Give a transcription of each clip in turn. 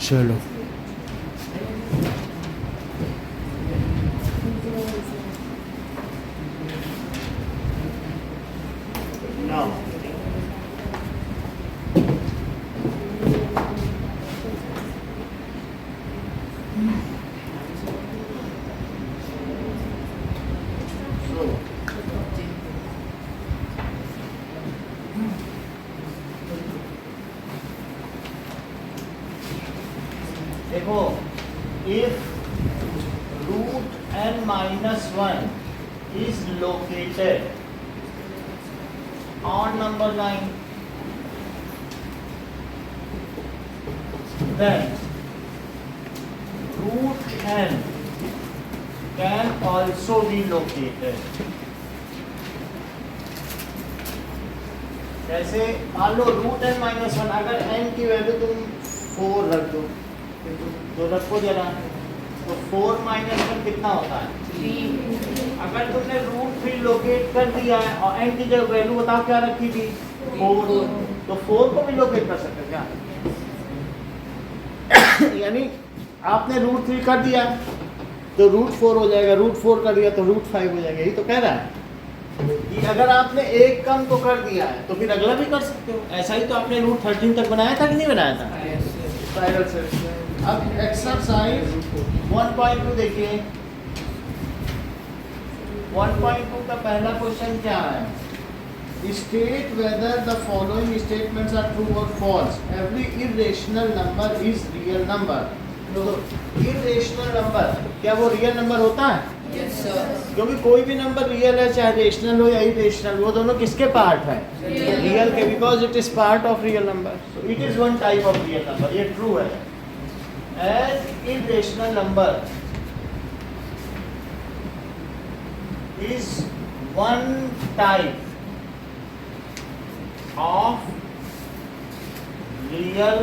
चलो now देखो, if root n minus 1 is located on number line, then root n can also be located. जैसे मान लो root n minus 1, अगर n की value तुम 4 रख दो तो रखो जरा, तो 4 माइनस 1 कितना होता है 3। अगर तुमने रूट 3 लोकेट कर दिया है और n की जगह वैल्यू बताओ क्या रखी थी 4, तो 4 को भी लोकेट कर सकते क्या यानी आपने रूट 3 कर दिया तो रूट 4 हो जाएगा, रूट 4 कर दिया तो रूट 5 हो जाएगा। यही तो कह रहा है कि अगर आपने एक कम को कर दिया है तो फिर अगला भी कर सकते हो। ऐसा ही तो आपने रूट 13 तक बनाया था कि नहीं बनाया था। अब एक्सरसाइज 1.2 देखिए, 1.2 का पहला क्वेश्चन क्या है, state whether the following statements are true और false, every irrational number is real number. तो इरेशनल नंबर क्या वो रियल नंबर होता है? Yes, sir. क्योंकि कोई भी नंबर रियल है, चाहे रेशनल हो या इरेशनल, वो दोनों किसके पार्ट है रियल के, because it is part of real number. So it is one type of real number, ये ट्रू है। As irrational number is one type of real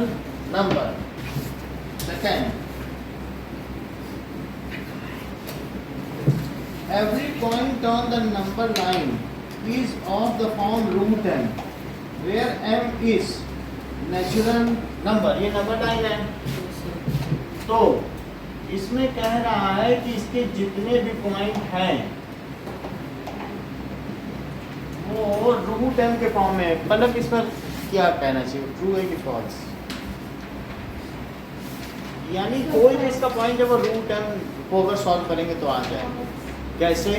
number. Second, every point on the number line is of the form root n, where m is natural number. ये number line है, तो इसमें कह रहा है कि इसके जितने भी पॉइंट हैं वो रूट m के फॉर्म में। मतलब इस पर क्या कहना चाहिए, ट्रू है कि फॉल्स? यानी कोई भी इसका पॉइंट है वो रूट m को अगर सॉल्व करेंगे तो आ जाएगा। कैसे?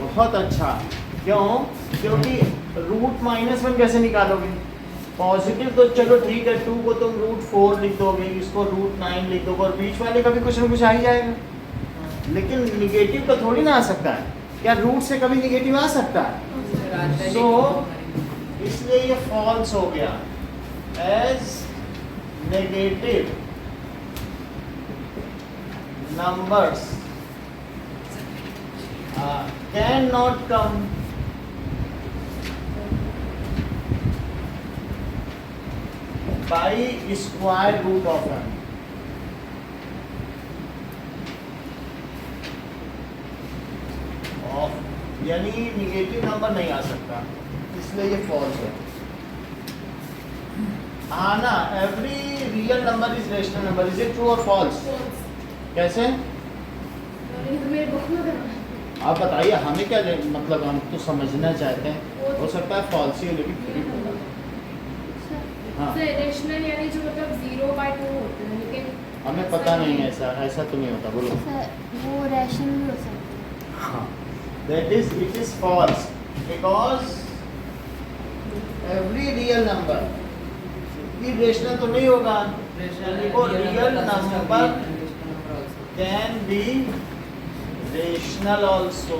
बहुत अच्छा, क्यों? क्योंकि रूट माइनस 1 कैसे निकालोगे? पॉजिटिव तो चलो ठीक है, 2 को तुम रूट 4 लिख दोगे, इसको रूट 9 लिख दोगे और बीच वाले का भी कुछ ना कुछ आ ही जाएगा। लेकिन निगेटिव तो थोड़ी ना आ सकता है, क्या रूट से कभी निगेटिव आ सकता है? सो इसलिए ये फॉल्स हो गया। As negative numbers can not come by square root of m। यानी निगेटिव नंबर नहीं आ सकता, इसलिए ये फॉल्स है। आना every real number is rational number, is it true और फॉल्स? कैसे आप बताइए, हमें क्या मतलब, हम तो समझना चाहते हैं। हो सकता है फॉल्स ही हो लेकिन फिर भी होगा। हाँ, रेशनल यानी जो मतलब 0/2 होते हैं, लेकिन हमें पता नहीं है, ऐसा तो नहीं होता। बोलो वो रैशनल भी हो सकता है। हाँ, that is it is false because every real number irrational तो नहीं होगा, देखो real number can be rational also.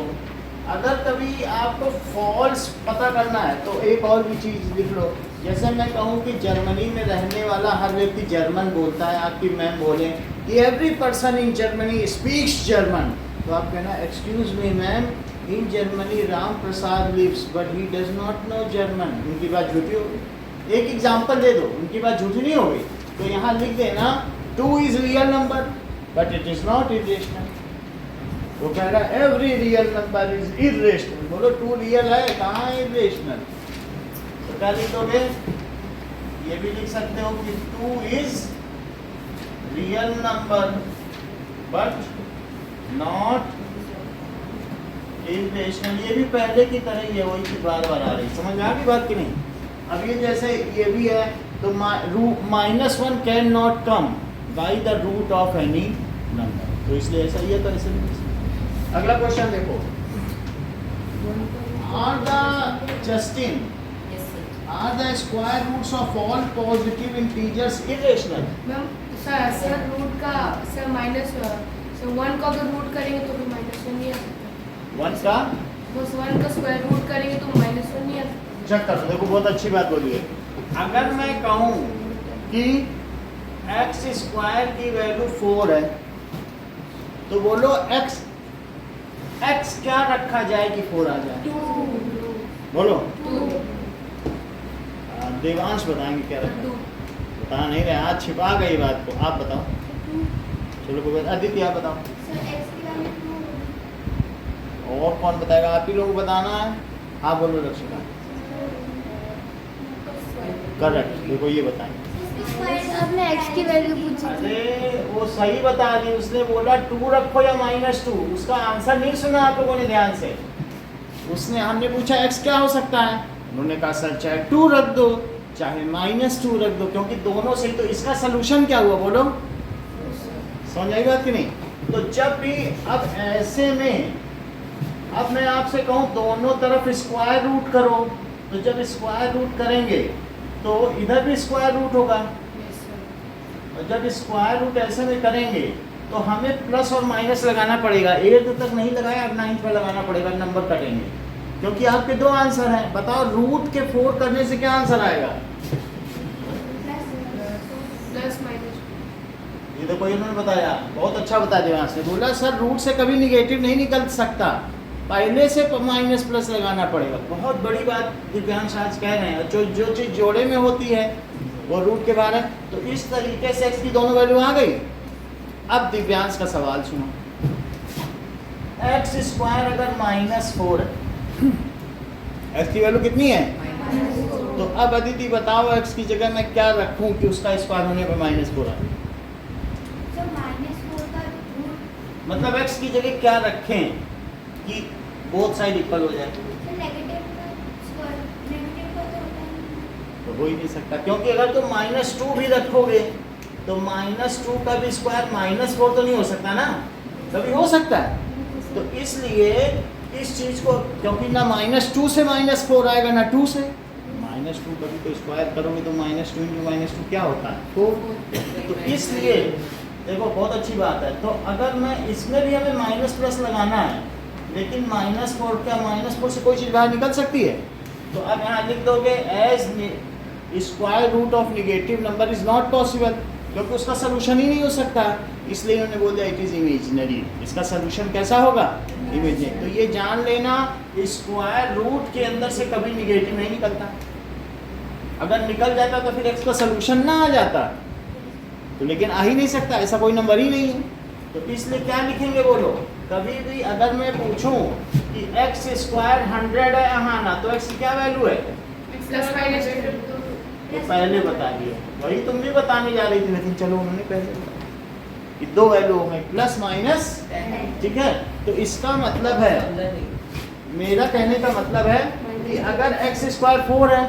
अगर कभी आपको फॉल्स पता करना है तो एक और भी चीज़ लिख लो। जैसे मैं कहूँ कि जर्मनी में रहने वाला हर व्यक्ति जर्मन बोलता है, आपकी मैम बोले कि every person in Germany speaks German, तो आप कहना excuse me ma'am, in Germany Ram Prasad lives but he does not know German. उनकी बात झूठी होगी। एक एग्जांपल दे दो, उनकी बात झूठी नहीं होगी। तो यहाँ लिख देना 2 is real number but it is not irrational. वो कह रहा है every real number is irrational. बोलो 2 रियल है, कहाँ है इरेशनल? तो क्या लिख दोगे? ये भी लिख सकते हो कि 2 is real number but not irrational. ये भी पहले की तरह ही है, वही चीज बार बार आ रही, समझ में आ गई बात कि नहीं? अब ये जैसे ये भी है तो -1 can not come by the root of any number, तो इसलिए ऐसा ही है, तो ऐसे नहीं। अगला क्वेश्चन देखो, are the Justin are the square roots of all positive integers irrational? Ma'am sir root का सर माइनस सर 1 का अगर रूट करेंगे तो फिर -1 नहीं आ सकता। 1 का बस 1 का स्क्वायर रूट करेंगे तो -1 नहीं आ सकता। चेक करो, देखो बहुत अच्छी बात बोली है। अगर मैं कहूँ कि x स्क्वायर की वैल्यू 4 है तो बोलो x क्या रखा जाए कि 4 आ जाए? 2 बोलो। 2 देवांश बताएंगे क्या रखा, बता नहीं रहे, आज छिपा गई बात को, आप बताओ। चलो कोई बात, अदिति आप बताओ। सर x की वैल्यू 2 और कौन बताएगा? आप ही लोगों को बताना है। हाँ बोलो रक्षिता। करेक्ट, देखो ये बताएंगे। आपने x की वैल्यू पूछी थी। अरे वो सही बता दी, उसने बोला 2 रखो या -2, उसका आंसर नहीं सुना आप लोगों ने ध्यान से। उसने हमने पूछा x क्या हो सकता है, उन्होंने कहा सर चाहे 2 रख दो चाहे -2 रख दो, क्योंकि दोनों से। तो इसका सलूशन क्या हुआ बोलो, समझ आई बात कि नहीं? तो जब भी अब ऐसे में अब मैं आपसे कहूँ दोनों तरफ स्क्वायर रूट करो, तो जब स्क्वायर रूट करेंगे तो इधर भी स्क्वायर रूट होगा, और जब स्क्वायर रूट ऐसे में करेंगे तो हमें प्लस और माइनस लगाना पड़ेगा। 8 तक नहीं लगाया, अब 9 पर लगाना पड़ेगा, नंबर कटेंगे, क्योंकि आपके 2 आंसर हैं। बताओ रूट के 4 करने से क्या आंसर आएगा? Plus minus. ये तो कोई उन्होंने बताया, बहुत अच्छा बता दिया। से बोला सर रूट से कभी निगेटिव नहीं निकल सकता, पहले से माइनस प्लस लगाना पड़ेगा। बहुत बड़ी बात दिव्यांश आज कह रहे हैं, जो चीज़ जोड़े में होती है वो रूट के बाहर है। तो इस तरीके से x की दोनों वैल्यू आ गई। अब दिव्यांश का सवाल सुनो, x स्क्वायर अगर -4 है, x की वैल्यू कितनी है? तो अब अदिति बताओ x की जगह मैं क्या रखूं कि उसका स्क्वायर होने पर -4 आए? सर -4 का रूट मतलब x की जगह क्या रखें कि बोथ साइड इक्वल हो जाए? नेगेटिव का स्क्वायर, नेगेटिव का तो होता है। तो हो ही नहीं सकता, क्योंकि अगर तुम -2 भी रखोगे तो -2 का भी स्क्वायर -4 तो नहीं हो सकता ना, कभी हो सकता है। तो इसलिए इस चीज को, क्योंकि ना -2 से -4 आएगा ना 2 से -2, कभी तो स्क्वायर करोगे तो -2 × -2 क्या होता है? 4। तो इसलिए देखो बहुत अच्छी बात है। तो अगर मैं इसमें भी हमें माइनस प्लस लगाना है, लेकिन -4 क्या -4 से कोई चीज़ बाहर निकल सकती है? तो अब यहाँ लिख दोगे as square root of negative number is not possible, क्योंकि उसका सोल्यूशन ही नहीं हो सकता। इसलिए इन्होंने बोल दिया इट इज इमेजिनरी। इसका सोल्यूशन कैसा होगा? इमेजिनरी। तो ये जान लेना, स्क्वायर रूट के अंदर से कभी निगेटिव नहीं निकलता। अगर निकल जाता तो फिर x का सोल्यूशन ना आ जाता, तो लेकिन आ ही नहीं सकता, ऐसा कोई नंबर ही नहीं है। तो इसलिए क्या लिखेंगे बोलो? कभी भी अगर मैं पूछूं कि x स्क्वायर 100 है हाँ ना, तो x की क्या वैल्यू है? प्लस माइनस तो पहले बता दिया, वही तुम भी बताने जा रही थी, लेकिन चलो उन्होंने पहले बताया कि 2 वैल्यू हो गई प्लस माइनस, ठीक है। तो इसका मतलब है, मेरा कहने का मतलब है कि अगर x स्क्वायर 4 है,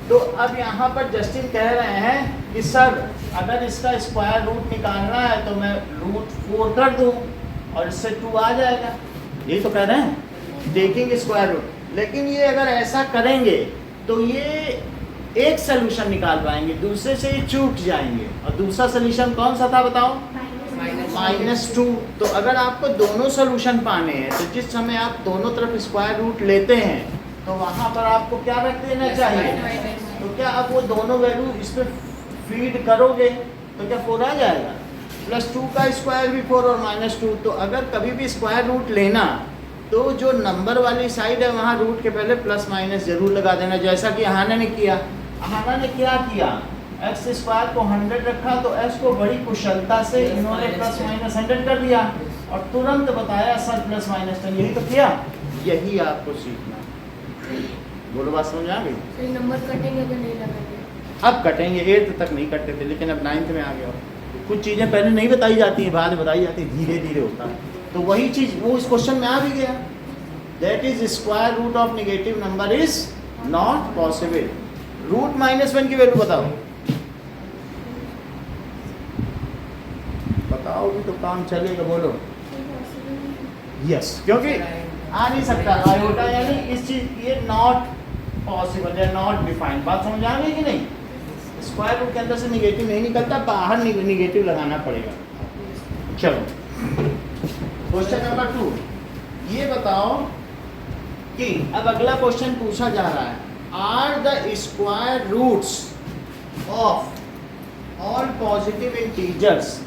तो अब यहाँ पर जस्टिन कह रहे हैं कि सर अगर इसका स्क्वायर रूट निकालना है तो मैं √4 कर दूँ और इससे 2 आ जाएगा। यही तो कह रहे हैं, टेकिंग स्क्वायर रूट। लेकिन ये अगर ऐसा करेंगे तो ये एक सोल्यूशन निकाल पाएंगे, दूसरे से ये चूक जाएंगे। और दूसरा सोल्यूशन कौन सा था बताओ? -2। तो अगर आपको दोनों सोल्यूशन पाने हैं तो जिस समय आप दोनों तरफ स्क्वायर रूट लेते हैं तो वहाँ पर आपको क्या रख देना चाहिए? तो क्या आप वो दोनों वैल्यू इस पर फीड करोगे तो क्या 4 आ जाएगा? +2 का स्क्वायर भी 4 और -2। तो अगर कभी भी स्क्वायर रूट लेना तो जो नंबर वाली साइड है वहाँ रूट के पहले प्लस माइनस जरूर लगा देना, जैसा कि अहाना ने किया। अहाना ने क्या किया? x स्क्वायर को 100 रखा तो x को बड़ी कुशलता से इन्होंने प्लस माइनस 100 कर दिया और तुरंत बताया सर प्लस माइनस 10। यही तो किया, यही आपको सीखना। बोलो बात समझ आ गई? नंबर कटेंगे तो नहीं लगाएंगे। अब कटेंगे, 8th तक नहीं कटते थे लेकिन अब 9th में आ गया। कुछ चीज़ें पहले नहीं बताई जाती हैं, बाद में बताई जाती है, धीरे धीरे होता है। तो वही चीज़ वो इस क्वेश्चन में आ भी गया, that is square root of negative number is not possible. Root -1 की वैल्यू बताओ, बताओगी तो काम चलेगा, बोलो। यस, क्योंकि आ नहीं सकता आयोटा, यानी इस चीज ये नॉट पॉसिबल है, नॉट डिफाइंड। बात समझ आ गई कि नहीं? स्क्वायर रूट के अंदर से निगेटिव नहीं निकलता, बाहर निगेटिव लगाना पड़ेगा। चलो क्वेश्चन नंबर 2, ये बताओ कि अब अगला क्वेश्चन पूछा जा रहा है, are the square roots of all positive integers.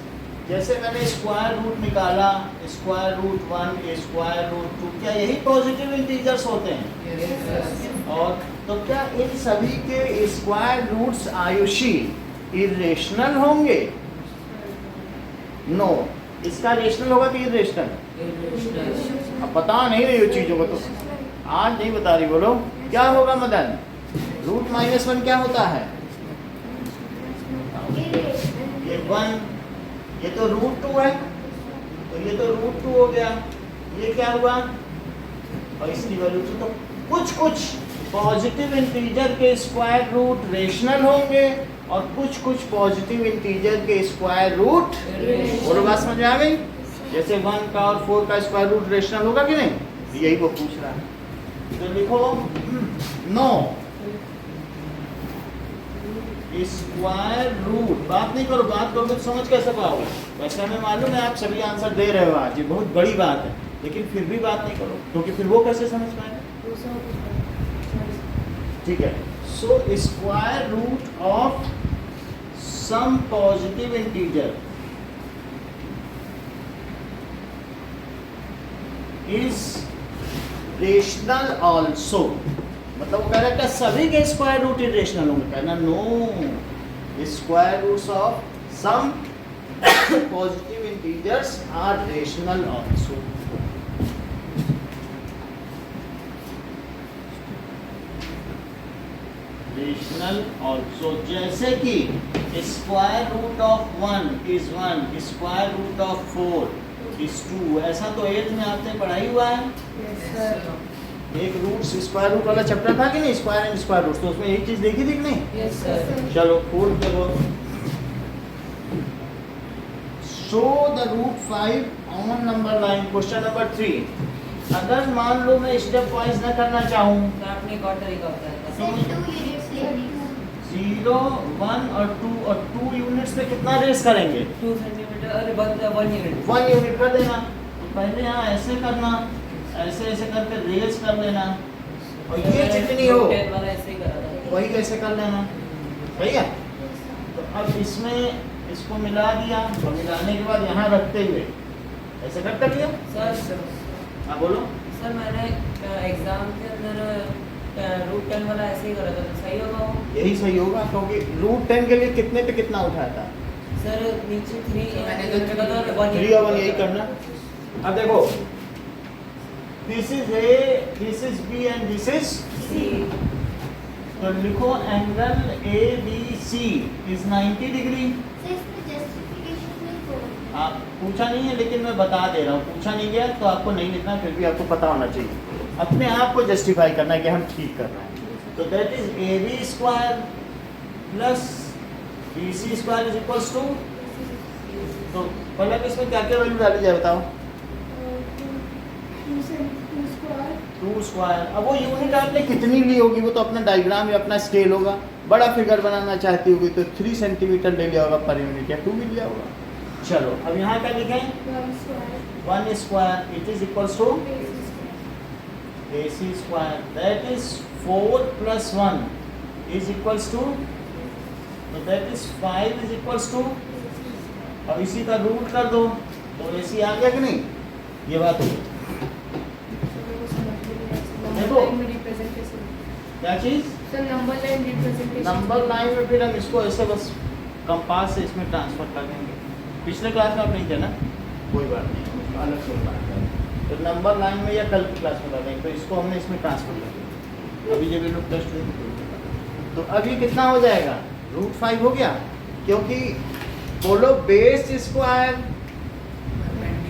जैसे मैंने स्क्वायर रूट निकाला, स्क्वायर रूट 1, स्क्वायर रूट 2, क्या यही पॉजिटिव इंटीजर्स होते हैं? और तो क्या इन सभी के स्क्वायर रूट्स आयुषी इरेशनल होंगे? नो। इसका रेशनल होगा कि इरेशनल? अब बता नहीं रही हो चीजों को, तो आज नहीं बता रही, बोलो क्या होगा मदन? रूट -1 क्या होता है? ये 1, ये तो रूट 2 है, तो ये तो रूट 2 हो गया। ये क्या हुआ? और इसकी वैल्यू तो कुछ पॉजिटिव इंटीजर के स्क्वायर रूट रेशनल होंगे और कुछ पॉजिटिव इंटीजर के स्क्वायर रूट, और बात समझ में आ गई? जैसे 1 का और 4 का स्क्वायर रूट रेशनल होगा कि नहीं? यही वो पूछ रहा है। तो लिखो नो, स्क्वायर रूट। बात नहीं करो, बात करोगे तो समझ कैसे पाओगे? वैसे हमें मालूम है आप सभी आंसर दे रहे हो आज, ये बहुत बड़ी बात है, लेकिन फिर भी बात नहीं करो, क्योंकि फिर वो कैसे समझ पाएंगे? ठीक है। So square root of some positive integer is rational also. मतलब वो कह रहा है क्या सभी के स्क्वायर रूट इरेशनल होंगे? कहना no, square roots of some positive integers are rational also. Rational also, जैसे कि square root of 1 is 1, square root of 4 is 2। ऐसा तो 8th में आपने पढ़ाई हुआ है। एक रूट्स स्क्वायर रूट वाला चैप्टर था कि नहीं, स्क्वायर एंड स्क्वायर रूट्स, तो उसमें एक चीज देखी थी कि नहीं? Yes sir. चलो फोर्थ देखो, show the root 5 on number line. Question number 3, अगर मान लो मैं स्टेप वाइज न करना चाहूँ, तो आपने एक और तरीका बताया था। सर 2 यूनिट्स लेनी। 0, 1 और 2, और 2 यूनिट्स पे कितना रेस करेंगे? 2 सेंटीमीटर, अरे 1 यूनिट। 1 यूनिट कर देना। तो पहले यहाँ ऐसे करना, ऐसे ऐसे करके रेस कर लेना, और ये जितनी हो 10 वाला ऐसे ही करा था। वही कैसे कर लेना, सही है? तो अब इसमें इसको मिला दिया, और मिलाने के बाद यहाँ रखते हुए ऐसे कर लिया। सर हाँ बोलो। सर मैंने एग्जाम के अंदर रूट 10 वाला ऐसे ही करा था, तो सही होगा वो? यही सही होगा, क्योंकि रूट 10 के लिए कितने पे कितना उठाया था? सर नीचे 3 मैंने जो चुका था 1 3 और 1 यही करना। अब देखो, this is A, this is B and this is C. तो लिखो angle ABC is 90 degree. Sir इसमें जस्टिफिकेशन नहीं होगा। आप पूछा नहीं है, लेकिन मैं बता दे रहा हूँ, पूछा नहीं गया तो आपको नहीं लिखना, फिर भी आपको पता होना चाहिए, अपने आप को जस्टिफाई करना है कि हम ठीक कर रहे हैं। तो that is AB square plus BC square is equals to, तो पहले इसमें क्या क्या वैल्यू डाली जाए बताओ? 2 स्क्वायर। अब वो यूनिट आपने कितनी ली होगी वो तो अपना डायग्राम या अपना स्केल होगा। बड़ा फिगर बनाना चाहती होगी तो 3 सेंटीमीटर ले लिया होगा पर यूनिट, या 2 भी लिया होगा। चलो अब यहाँ क्या लिखें? 1 square it is equals to AC square, that is 4 + 1 is equals to, तो that is 5 is equals to, अब इसी का रूट कर दो तो AC आ गया कि नहीं? ये बात होगी। देखो क्या चीज? Number line representation. Number line में फिर हम इसको ऐसे बस कंपास से इसमें ट्रांसफर कर देंगे। पिछले क्लास में आप नहीं थे ना, कोई बात नहीं, अलग से बात करें। तो नंबर लाइन में या कल की क्लास में कर देंगे, तो इसको हमने इसमें ट्रांसफर कर दिया। अभी जब ये लोग टेस्ट हुए तो अभी कितना हो जाएगा? √5 हो गया, क्योंकि बोलो base square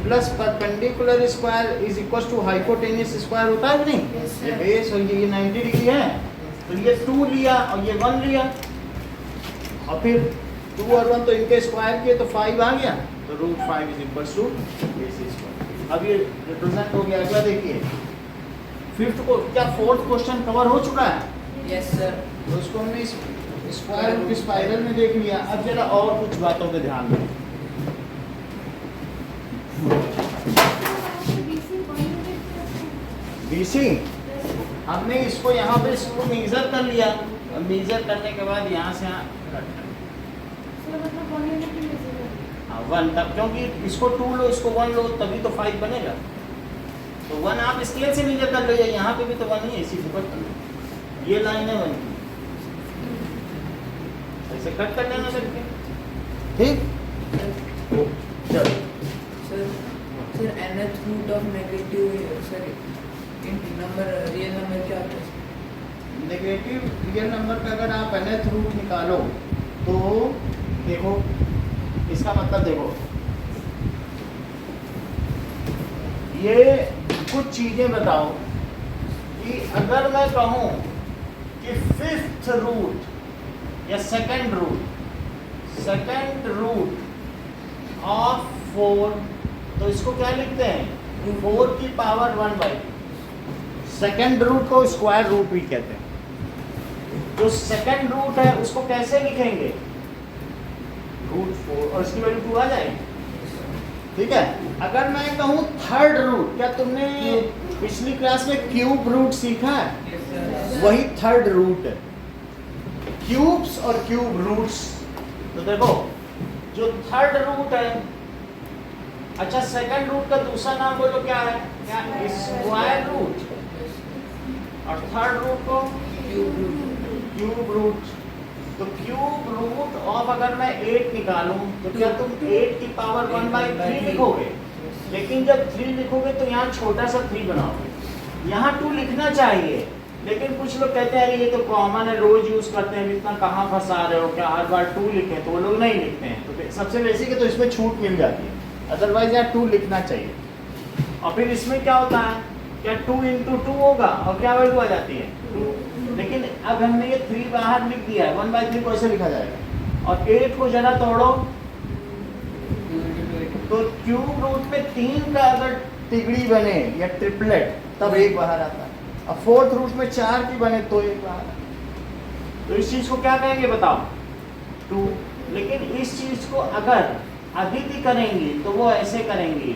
plus perpendicular square is equal to hypotenuse square होता है कि नहीं? Yes, sir. ये बेस और ये 90 डिग्री है, तो ये 2 लिया और ये 1 लिया, और फिर 2 और 1 तो इनके स्क्वायर किए तो 5 आ गया, तो √5 is equal to base square. अब ये रिप्रेजेंट हो गया। अगला देखिए, फिफ्थ को क्या फोर्थ क्वेश्चन कवर हो चुका है? Yes sir. तो उसको हमने स्क्वायर रूट स्पाइरल में देख लिया। अब जरा और कुछ बातों पे ध्यान दें। बीसी हमने इसको यहाँ पे इसको मेजर कर लिया, और मेजर करने के बाद यहाँ से यहाँ हाँ 1, तब क्योंकि इसको 2 लो इसको 1 लो तभी तो 5 बनेगा, तो 1 आप स्केल से मेजर कर लो, यहाँ पे भी तो 1 ही है, इसी फोकस कर लो, ये लाइन है 1 की, ऐसे कट कर लेना करके, ठीक? चलो sir nth root of negative sir number real number क्या होता है? नेगेटिव रियल नंबर का अगर आप nth रूट निकालो तो देखो इसका मतलब देखो, ये कुछ चीजें बताओ कि अगर मैं कहूं कि 5th रूट या सेकंड रूट ऑफ 4, तो इसको क्या लिखते हैं? 4 की पावर 1/2। सेकंड रूट को स्क्वायर रूट भी कहते हैं। जो सेकंड रूट है उसको कैसे लिखेंगे? √4, और इसकी वैल्यू 2 आ जाएगी, ठीक है? अगर मैं कहूँ थर्ड रूट, क्या तुमने पिछली क्लास में क्यूब रूट सीखा है? वही थर्ड रूट है। क्यूब्स और क्यूब रूट्स, तो देखो जो थर्ड रूट है, अच्छा सेकंड रूट का दूसरा नाम बोलो क्या है? क्या स्क्वायर रूट, और थर्ड रूट को क्यूब रूट। तो क्यूब रूट ऑफ अगर मैं 8 निकालूं तो क्या तुम 8 की पावर 1/3 लिखोगे? लेकिन जब 3 लिखोगे तो यहाँ छोटा सा 3 बनाओगे, यहाँ 2 लिखना चाहिए, लेकिन कुछ लोग कहते हैं ये तो कॉमन है, रोज यूज करते हैं, इतना कहाँ फंसा रहे हो, क्या हर बार 2 लिखें? तो वो लोग नहीं लिखते हैं। तो सबसे बेसिक है तो इसमें छूट मिल जाती है, अदरवाइज यहाँ 2 लिखना चाहिए। और फिर इसमें क्या होता है, क्या 2 × 2 होगा और क्या वैल्यू आ जाती है 2। लेकिन अब हमने ये 3 बाहर लिख दिया है, 1/3 को ऐसे लिखा जाएगा। और 8 को जरा तोड़ो तो क्यूब रूट में 3 का अगर तिगड़ी बने या ट्रिपलेट तब 1 बाहर आता है, और फोर्थ रूट में 4 की बने तो 1 बाहर आता है। तो इस चीज को क्या कहेंगे बताओ? 2। लेकिन इस चीज को अगर अदिति करेंगे तो वो ऐसे करेंगे,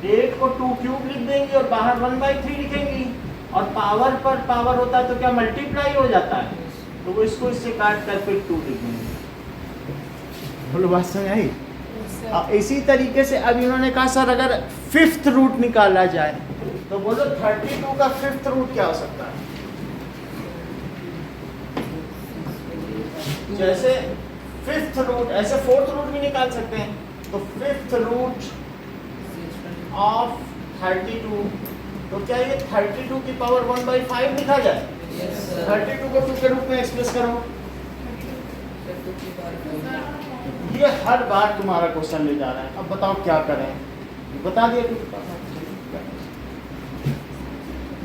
8 को 2 क्यूब लिख देंगे और बाहर 1/3 लिखेंगी, और पावर पर पावर होता है तो क्या मल्टीप्लाई हो जाता है, तो वो इसको इससे काट कर फिर 2 लिख देंगे। बोलो बात समझ आई? इसी तरीके से अब इन्होंने कहा सर अगर 5th रूट निकाला जाए तो बोलो 32 का 5th रूट क्या हो सकता है? जैसे 5th रूट ऐसे 4th रूट भी निकाल सकते हैं, तो 5th रूट ऑफ 32, तो क्या ये 32 की पावर 1/5 लिखा जाए? 32 को 2 के रूप में एक्सप्रेस करो। ये हर बार तुम्हारा क्वेश्चन ले जा रहा है। अब बताओ क्या करें? बता दिया कुछ।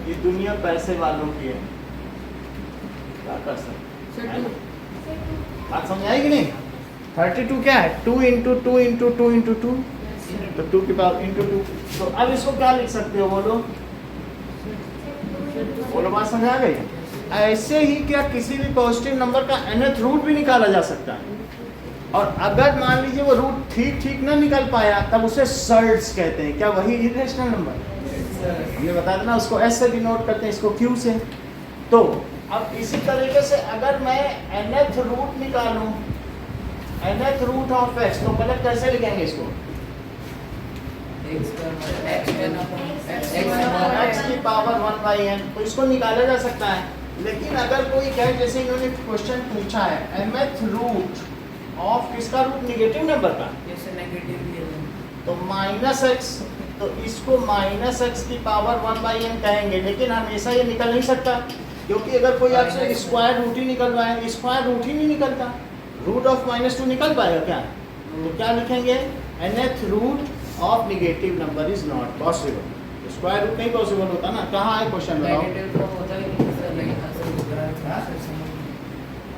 ये दुनिया पैसे वालों की है, क्या कर सकते? बात समझ आएगी नहीं? 32 क्या है? 2 × 2 × 2 × 2, तो 2 की पावर × 2। तो अब इसको क्या लिख सकते हो? बोलो बात समझ आ गई? ऐसे ही क्या किसी भी पॉजिटिव नंबर का nth रूट भी निकाला जा सकता है, और अगर मान लीजिए वो रूट ठीक ना निकल पाया तब उसे सर्ड्स कहते हैं। क्या वही इरेशनल नंबर? हमने बता देना, उसको एस से डिनोट करते हैं, इसको क्यू से। तो अब इसी तरीके से अगर मैं nth रूट निकालूं, nth रूट ऑफ x, तो पहले कैसे लिखेंगे इसको? x की पावर 1/n, तो इसको निकाला जा सकता है। लेकिन अगर कोई कहे, जैसे इन्होंने क्वेश्चन पूछा है mth रूट ऑफ किसका रूट? नेगेटिव नंबर का, तो -x, तो इसको -x की पावर 1/n कहेंगे। लेकिन हमेशा ये निकल नहीं सकता, क्योंकि अगर कोई आपसे स्क्वायर रूट ही निकलवाए, स्क्वायर रूट ही नहीं निकलता, रूट ऑफ -2 निकल पाएगा क्या? तो क्या लिखेंगे? nth root of negative number is not possible. Square root नहीं पॉसिबल होता ना। कहाँ है क्वेश्चन बताओ? नेगेटिव तो होता ही नहीं सर, लेकिन असल में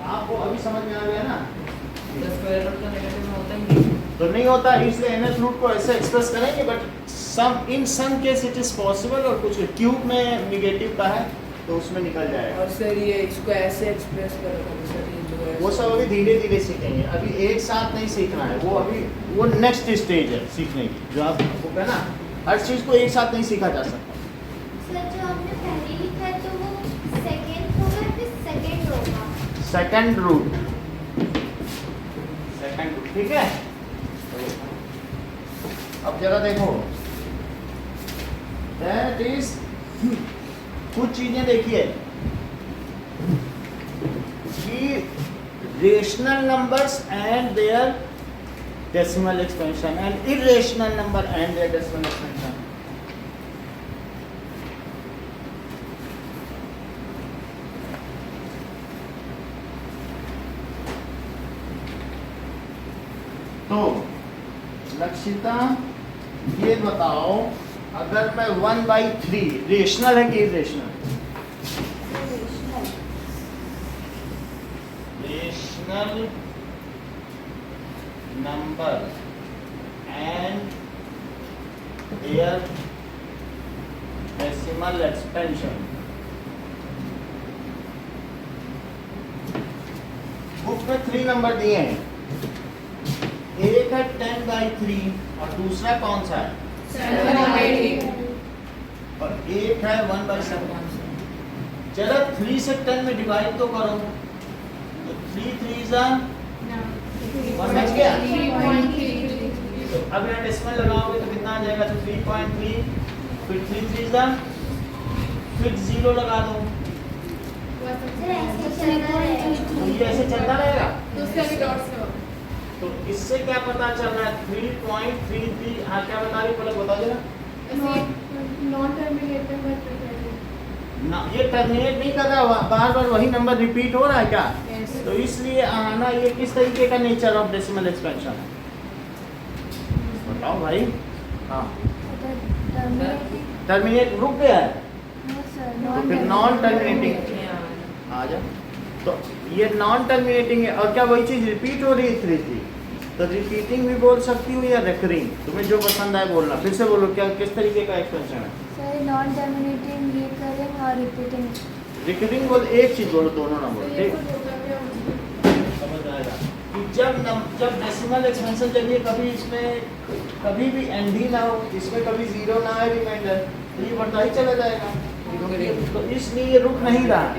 हाँ? आपको अभी समझ में आ गया ना? स्क्वायर रूट तो नेगेटिव में होता ही नहीं। तो नहीं होता, इसलिए nth रूट को ऐसे एक्सप्रेस करेंगे, but some in some case it is possible. और कुछ क्यूब में निगेटिव का है तो उसमें निकल जाएगा। और सर ये इसको ऐसे एक्सप्रेस करोगे सर, ये जो है वो सब अभी धीरे धीरे सीखेंगे, अभी एक साथ नहीं सीखना है। वो अभी वो नेक्स्ट स्टेज है सीखने की, जो आपको कहना हर चीज़ को एक साथ नहीं सीखा जा सकता। सर जो आपने पहले लिखा है तो वो सेकंड होगा फिर सेकंड होगा। सेकंड रूट, ठीक है। अब जरा देखो, दैट इज कुछ चीजें देखिए कि rational numbers and their decimal expansion and irrational number and their decimal expansion. तो लक्षिता ये बताओ, अगर मैं 1/3 रेशनल है कि irrational? Rational number and their decimal expansion. Book में 3 नंबर दिए हैं, एक है 10/3 और दूसरा कौन सा है? 7/8। और एक है 1/7। चलो 3 से 10 में डिवाइड तो करो, तो 3 3 जा 1 बच गया। तो अब यहाँ डेसिमल लगाओगे तो कितना आ जाएगा? तो 3.3, फिर 3 3 जा, फिर 0 लगा दो, सर ऐसे चलता रहेगा। तो ये ऐसे चलता रहेगा। तो इससे क्या पता चल रहा है? 3.33। हाँ क्या बता रही, पहले बता देना। नॉन टर्मिनेटिंग बट ना, ये टर्मिनेट नहीं कर रहा, बार बार वही नंबर रिपीट हो रहा है क्या? Yes. तो इसलिए आना, ये किस तरीके का नेचर ऑफ डेसिमल एक्सपेंशन है बताओ भाई। हाँ, टर्मिनेट रुक गया है तो फिर नॉन टर्मिनेटिंग आ जा। तो ये नॉन टर्मिनेटिंग है, और क्या वही चीज रिपीट हो रही है 3 3? तो रिपीटिंग भी बोल सकती हूँ या रेकरिंग, तुम्हें जो पसंद आए बोलना। फिर से बोलो, क्या किस तरीके का एक्सपेंशन है? सर नॉन टर्मिनेटिंग, रिकरिंग और रिपीटिंग। रिकरिंग बोल, एक चीज बोलो, दोनों ना बोलो, ठीक? समझ आएगा कि जब डेसिमल एक्सपेंशन, जब ये कभी इसमें कभी भी एंड ही ना हो, इसमें कभी 0 ना आए रिमाइंडर, तो ये बढ़ता ही चला जाएगा। तो इसलिए ये रुक नहीं रहा।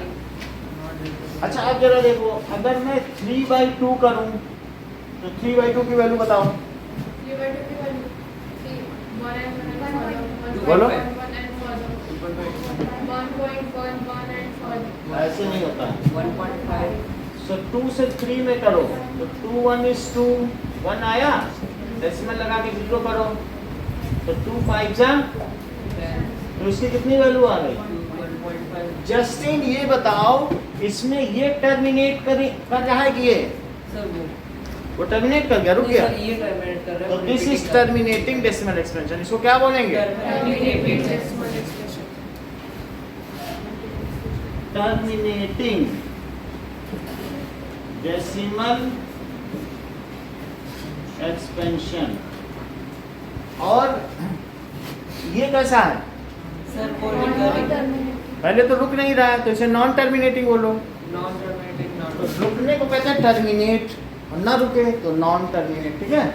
अच्छा अब जरा देखो, अगर मैं 3/2 करूं तो 3/2 की वैल्यू बताओ। बोलो। ऐसे नहीं होता है। 1.5 So 2 से 3 में करो तो 2 1 is 2, 1 आया, डेसिमल लगा के 0 करो तो 2 5 जा, तो इसकी कितनी वैल्यू आ गई? 1.5 जस्टिन ये बताओ, इसमें ये टर्मिनेट कर रहा है कि ये सर वो टर्मिनेट कर गया, रुक गया? ये टर्मिनेट कर रहा तो है। This is terminating decimal expansion. इसको क्या बोलेंगे? Terminating decimal expansion. और ये कैसा है? सर वो रिकरिंग पहले तो रुक नहीं रहा है, तो इसे नॉन टर्मिनेटिंग बोलो। नॉन टर्मिनेटिंग तो नॉन रुकने को कहते हैं टर्मिनेट, और ना रुके तो नॉन टर्मिनेट, ठीक है?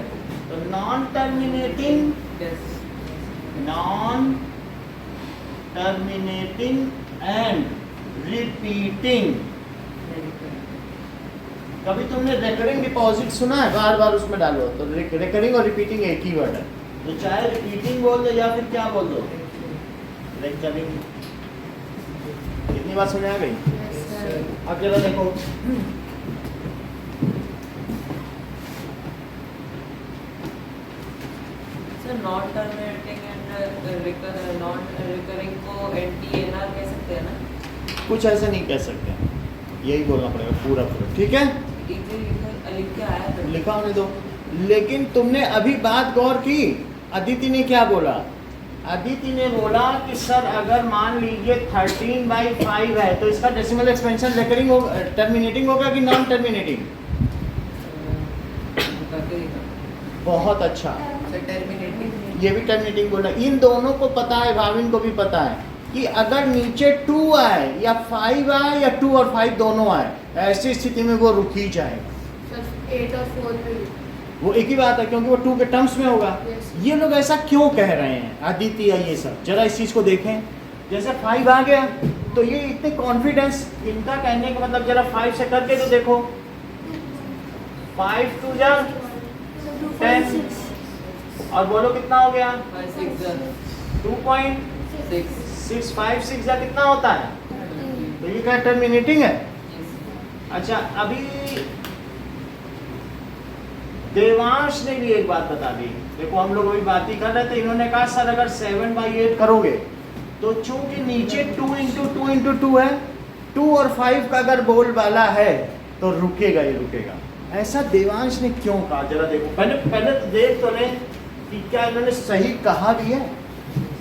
तो non terminating, non terminating and repeating. कभी तुमने रिकरिंग डिपॉजिट सुना है? बार बार उसमें डालो, तो रिकरिंग और रिपीटिंग एक ही वर्ड है। तो चाहे रिपीटिंग बोल दो या फिर क्या बोल दो, रिकरिंग। कितनी बार समझ आ गई? अब जरा देखो, sir non terminating and non recurring को NTNR कह सकते हैं ना? कुछ ऐसे नहीं कह सकते, यही बोलना पड़ेगा पूरा पूरा, ठीक है? लिख के आया था। लिखा होने दो। लेकिन तुमने अभी बात गौर की, अदिति ने क्या बोला? अदिति ने बोला कि सर अगर मान लीजिए 13/5 है तो इसका डेसिमल एक्सपेंशन रेकरिंग हो, टर्मिनेटिंग होगा कि नॉन टर्मिनेटिंग? बहुत अच्छा, टर्मिनेटिंग। ये भी टर्मिनेटिंग बोला। इन दोनों को पता है, भाविन को भी पता है कि अगर नीचे 2 आए या 5 आए या 2 और 5 दोनों आए, ऐसी स्थिति में वो रुक ही जाएगा। सर 8 और 4 पे भी। वो एक ही बात है, क्योंकि वो 2 के टर्म्स में होगा। Yes. ये लोग ऐसा क्यों कह रहे हैं, आदित्य या ये सब? जरा इस चीज को देखें। जैसे 5 आ गया तो ये इतने कॉन्फिडेंस, इनका कहने का मतलब जरा 5 से करके तो देखो। 5 2 जा 10 और बोलो कितना हो गया? 2.6 5 6 जा कितना होता है? तो ये क्या टर्मिनेटिंग है? अच्छा, अभी देवांश ने भी एक बात बता दी। देखो हम लोग अभी बात ही कर रहे थे, इन्होंने कहा सर अगर 7/8 करोगे तो चूंकि नीचे 2 × 2 × 2 है, 2 और 5 का अगर बोल वाला है तो रुकेगा ही रुकेगा। ऐसा देवांश ने क्यों कहा? जरा देखो, पहले तो देख तो लें कि क्या इन्होंने सही कहा भी है।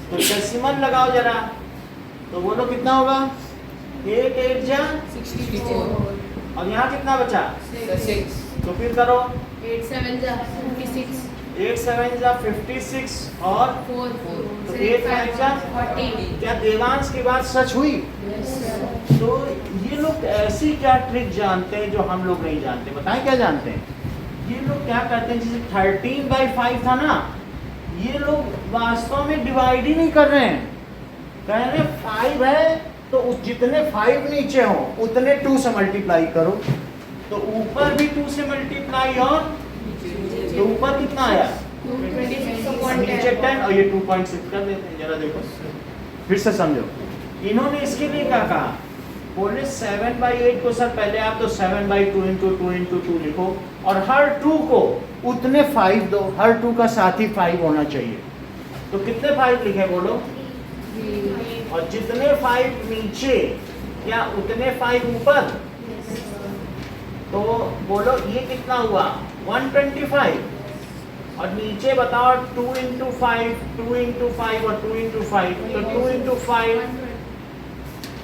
तो डेसिमल लगाओ जरा, तो बोलो कितना होगा? 8 8 जा 64 और यहाँ कितना बचा? 6। तो फिर करो। 8 7 जा 56 8 7 जा 56 और 4 तो 8 5 जा 40। क्या देवांश की बात सच हुई? Yes sir. तो ये लोग ऐसी क्या ट्रिक जानते हैं जो हम लोग नहीं जानते? बताएं क्या जानते हैं? ये लोग क्या करते हैं, जैसे 13/5 था ना, ये लोग वास्तव में डिवाइड ही नहीं कर रहे हैं। कह रहे हैं 5 है तो जितने 5 नीचे हो उतने 2 से मल्टीप्लाई करो। तो ऊपर भी 2 से मल्टीप्लाई और तो ऊपर कितना आया? 26 नीचे 10 और ये 2.6 कर देते हैं। जरा देखो फिर से समझो, इन्होंने इसके लिए क्या कहा? बोले 7/8 को सर पहले आप तो 7/2 × 2 × 2 लिखो और हर 2 को उतने 5 दो, हर 2 का साथ ही 5 होना चाहिए। तो कितने 5 लिखे बोलो? और जितने 5 नीचे या उतने 5 ऊपर, तो बोलो ये कितना हुआ? 125। और नीचे बताओ 2 × 5 2 × 5 और 2 × 5, तो 2 × 5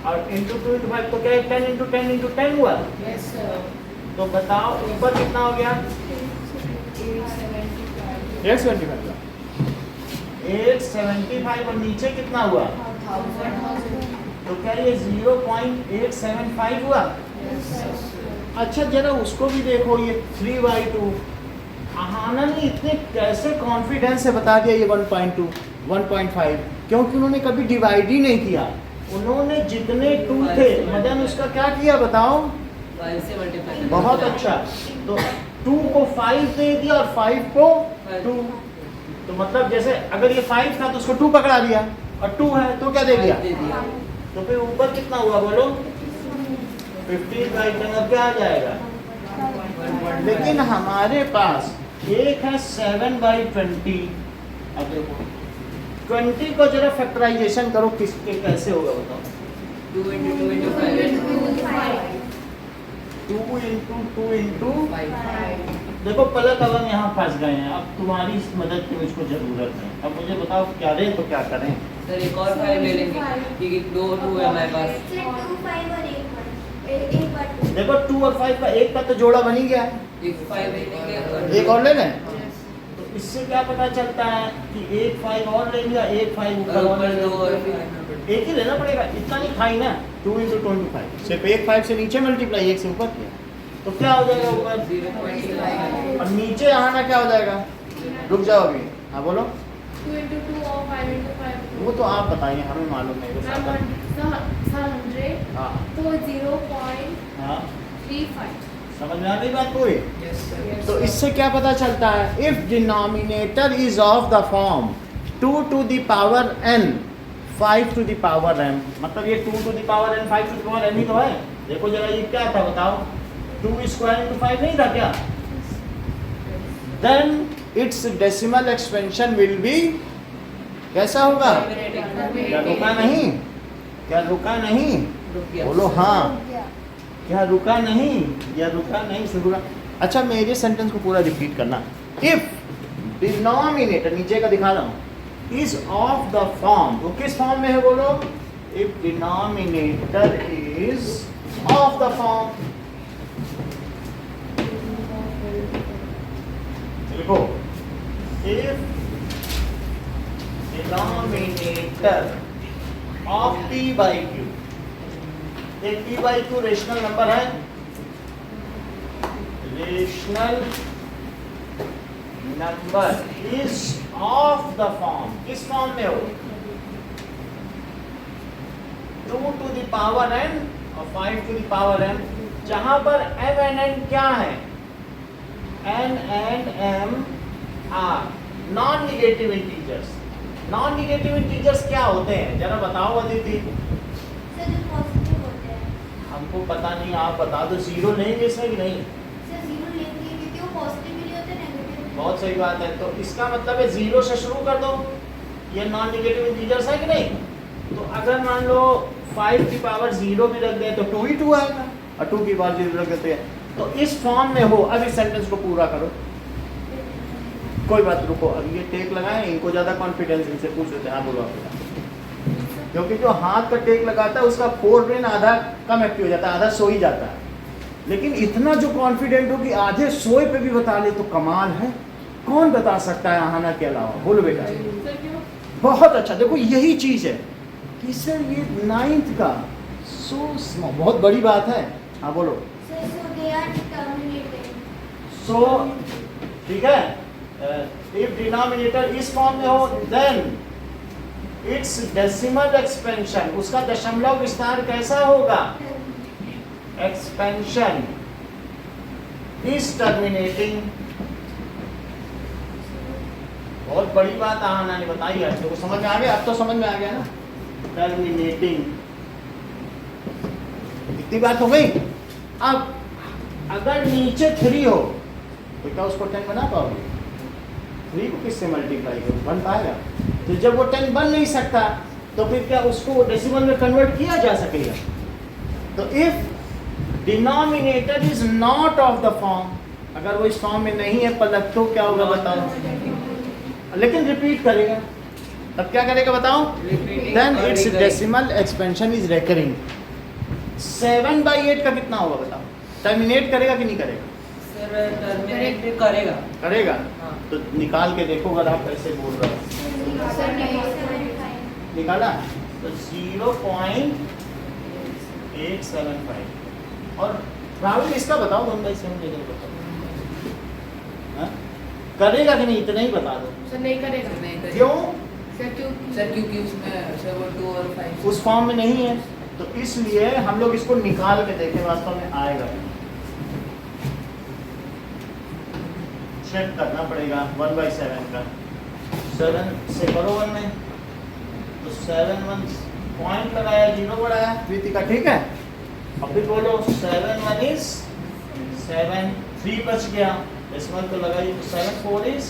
और × 2 × 5 तो क्या 10 × 10 × 10 हुआ? Yes sir. तो बताओ ऊपर कितना हो गया? 875 875 और नीचे कितना हुआ? 1000। तो क्या ये 0.875 हुआ? अच्छा जरा उसको भी देखो, ये 3/2 आहाना ने इतने कैसे कॉन्फिडेंस से बता दिया ये 1.2 1.5, क्योंकि उन्होंने कभी डिवाइड ही नहीं किया। उन्होंने जितने 2 थे मदन उसका क्या किया बताओ? 5 से मल्टीप्लाई। बहुत अच्छा, तो 2 को 5 दे दिया और 5 को 2। तो मतलब जैसे अगर ये 5 था तो उसको 2 पकड़ा दिया और 2 है तो क्या दे दिया? तो फिर ऊपर कितना हुआ बोलो? 15/10 और क्या आ जाएगा? लेकिन हमारे पास एक है 7/20। अब देखो 20 को जरा फैक्टराइजेशन करो, किसके कैसे होगा बताओ? 2 × 2 × 5 2 × 2 × 5। देखो पलक अब हम यहाँ फंस गए हैं, अब तुम्हारी इस मदद की मुझको जरूरत है। अब मुझे बताओ क्या दें तो क्या करें? सर एक और 5 ले लेंगे क्योंकि 2 2 है हमारे पास। 2 5 और 1 1 देखो 2 और 5 का एक का तो जोड़ा बन ही गया है, एक 5 ले लेंगे और एक और ले लें। तो इससे क्या पता चलता है कि एक 5 और ले लिया, एक 5 ऊपर और ले ऊपर 2 और लिया। एक ही लेना पड़ेगा, इतना नहीं खाई ना। 2 × 2 × 5 सिर्फ एक 5 से नीचे मल्टीप्लाई, एक से ऊपर किया तो क्या हो जाएगा ऊपर? 0.5 और नीचे आना क्या हो जाएगा? रुक जाओ अभी, हाँ बोलो। 2 × 2 और 5 × 5। वो तो आप बताइए, हमें मालूम नहीं। सर 100 हाँ तो 0.35। हाँ समझ में आ गई बात पूरी? Yes sir. तो इससे क्या पता चलता है? If denominator is of the form 2 to the power n 5 to the power m, मतलब ये 2 to the power n 5 to the power n ही तो है। देखो जरा ये क्या था बताओ? 2² × 5 नहीं था क्या? Then its decimal expansion will be कैसा होगा? क्या रुका नहीं? क्या रुका नहीं? रुक गया। बोलो हाँ। रुक गया। क्या रुका नहीं? या रुका नहीं शुरू? अच्छा मेरे सेंटेंस को पूरा रिपीट करना। इफ डिनोमिनेटर, नीचे का दिखा रहा हूँ, इज ऑफ द फॉर्म, वो किस फॉर्म में है बोलो? If denominator is of the form, देखो if denominator of p by q, एक p by q rational number है, rational number is of the form, किस फॉर्म में हो? 2 to the power n और 5 to the power n, जहां पर m and n क्या है? n and m are non negative integers. Non negative integers क्या होते हैं जरा बताओ अदिति। सर जो पॉजिटिव होते हैं, हमको पता नहीं, आप बता दो। जीरो लेंगे इसमें कि नहीं? सर जीरो लेंगे क्योंकि वो पॉजिटिव भी नहीं होते नेगेटिव। बहुत सही बात है। तो इसका मतलब है जीरो से शुरू कर दो, ये नॉन निगेटिव इंटीजर्स है कि नहीं? तो अगर मान लो 5 की पावर 0 भी रख दे तो 2 ही 2 आएगा, और 2 की पावर 0 रख देते हैं तो इस फॉर्म में हो। अब इस सेंटेंस को पूरा करो। कोई बात, रुको, अब ये टेक लगाए, इनको ज्यादा कॉन्फिडेंस, इनसे पूछ लेते हैं। हाँ बोलो आप। क्योंकि जो हाथ का टेक लगाता है उसका फोर ब्रेन आधा कम एक्टिव हो जाता है, आधा सो ही जाता है। लेकिन इतना जो कॉन्फिडेंट हो कि आधे सोए पे भी बता ले तो कमाल है। कौन बता सकता है आहाना के अलावा? बोलो बेटा। बहुत अच्छा। देखो यही चीज है कि सर ये 9th का बहुत बड़ी बात है। हाँ बोलो। Sir so they are terminated. So ठीक है, इफ डिनोमिनेटर इस फॉर्म में हो देन इट्स डेसिमल एक्सपेंशन, उसका दशमलव विस्तार कैसा होगा? Expansion is terminating. बहुत बड़ी बात आहाना ने बताई है, आपको समझ में आ गया? अब तो समझ में आ गया ना, टर्मिनेटिंग। इतनी बात हो गई। अब अगर नीचे 3 हो तो क्या उसको 10 बना पाओगे? 3 को किससे मल्टीप्लाई करो? बन पाएगा? तो जब वो 10 बन नहीं सकता तो फिर क्या उसको डेसिमल में कन्वर्ट किया जा सकेगा? तो if denominator is not of the form, अगर वो इस फॉर्म में नहीं है पलक, तो क्या होगा बताओ? लेकिन रिपीट करेगा, तब क्या करेगा बताओ? Then its decimal expansion is recurring. 7/8 का कितना होगा बताओ? टर्मिनेट करेगा कि नहीं करेगा? सर टर्मिनेट करेगा। करेगा। हाँ। तो निकाल के देखो अगर आप कैसे बोल रहे हो। सर नहीं निकाला तो 0.875। और राहुल इसका बताओ 1/7 लेकर बताओ। हाँ? करेगा कि नहीं इतना ही बता दो। सर नहीं करेगा। नहीं करेगा। क्यों? सर क्योंकि उसमें सर वो 2 और 5 उस फॉर्म में नहीं है, तो इसलिए हम लोग इसको निकाल के देखें वास्तव में आएगा। चेक करना पड़ेगा 1/7 का। 7 से करो 1 में, तो 7 1 पॉइंट लगाया, 0 बढ़ाया प्रीतिका, ठीक है? अब फिर बोलो 7 1 इज 7, 3 बच गया, डेसिमल तो लगाइए, तो 7 4 इज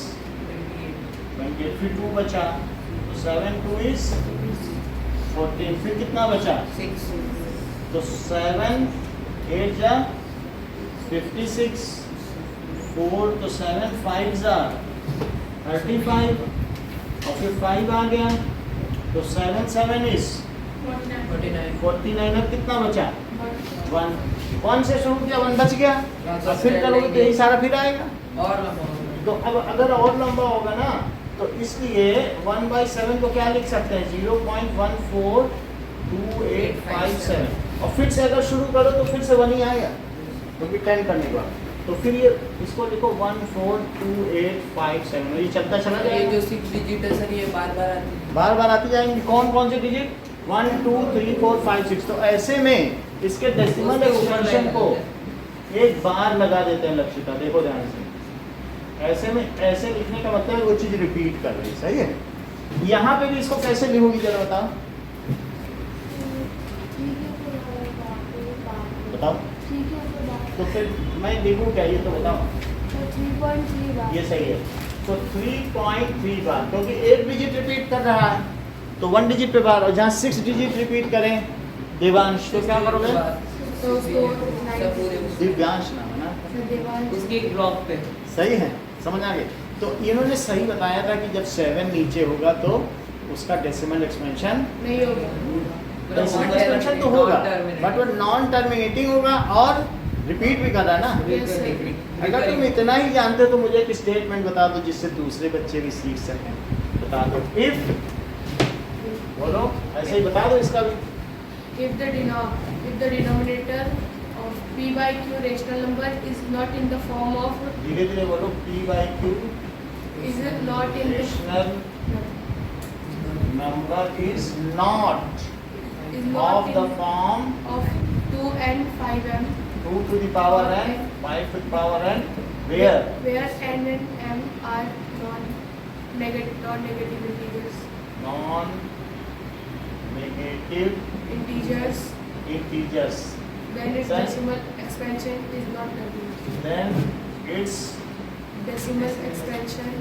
28, फिर 2 बचा, तो 7 2 इज 14, फिर कितना बचा? 6। तो 7 8 जा 56, 4 तो 7 5 जा 35, और फिर 5 आ गया, तो 7 7 इज 49। अब कितना बचा? 1। 1 से शुरू किया, 1 बच गया, और फिर करोगे तो यही सारा फिर आएगा। और लंबा होगा। तो अब अगर और लंबा होगा ना, तो इसलिए 1/7 को क्या लिख सकते हैं? 0.142857। और फिर से अगर शुरू करो तो फिर से 1 ही आएगा, क्योंकि 10 करने के बाद। तो फिर ये इसको लिखो 142857, ये चलता चला ये जाएगा। जो 6 डिजिट है सर, ये बार-बार आती है। बार बार आती जाएंगी। कौन कौन से डिजिट? 1 2 3 4 5 6। तो ऐसे में इसके डेसिमल एक्सपेंशन को एक बार लगा देते हैं लक्षिता, देखो ध्यान से। ऐसे में ऐसे लिखने का मतलब वो चीज रिपीट कर रही, सही है? यहाँ पे भी इसको कैसे लिखोगी जरा बताओ, बताओ। ठीक है तो बात। तो फिर मैं लिखूँ क्या, ये तो बताओ। तो 3.3 बार। ये सही है। तो 3.3 बार, क्योंकि एक डिजिट रिपीट कर रहा है तो 1 डिजिट पे बार, और जहाँ 6 डिजिट रिपीट करें देवांश, तो क्या करोगे? तो उसको सब पूरे दिव्यांश नाम है ना, सर देवांश उसके एक ड्रॉप पे सही है, समझ आ गए। तो इन्होंने सही बताया था कि जब 7 नीचे होगा तो उसका डेसिमल एक्सपेंशन, नहीं होगा। डेसिमल एक्सपेंशन तो होगा बट वो नॉन टर्मिनेटिंग होगा और रिपीट भी कर रहा है ना। Yes, sir. अगर तुम इतना ही जानते हो तो मुझे एक स्टेटमेंट बता दो जिससे दूसरे बच्चे भी सीख सकें। बता दो, इफ, बोलो ऐसे ही बता दो इसका भी। If the denominator of p by q rational number is not in the form of धीरे धीरे बोलो, p by q is not in the rational number is not is of not the in form of 2 and 5m 2 to the power n 5 to the power n where where n and m are non-negative integers. non-negative Integers. integers, Then its Sir? decimal expansion is not terminated. then its Decimal expansion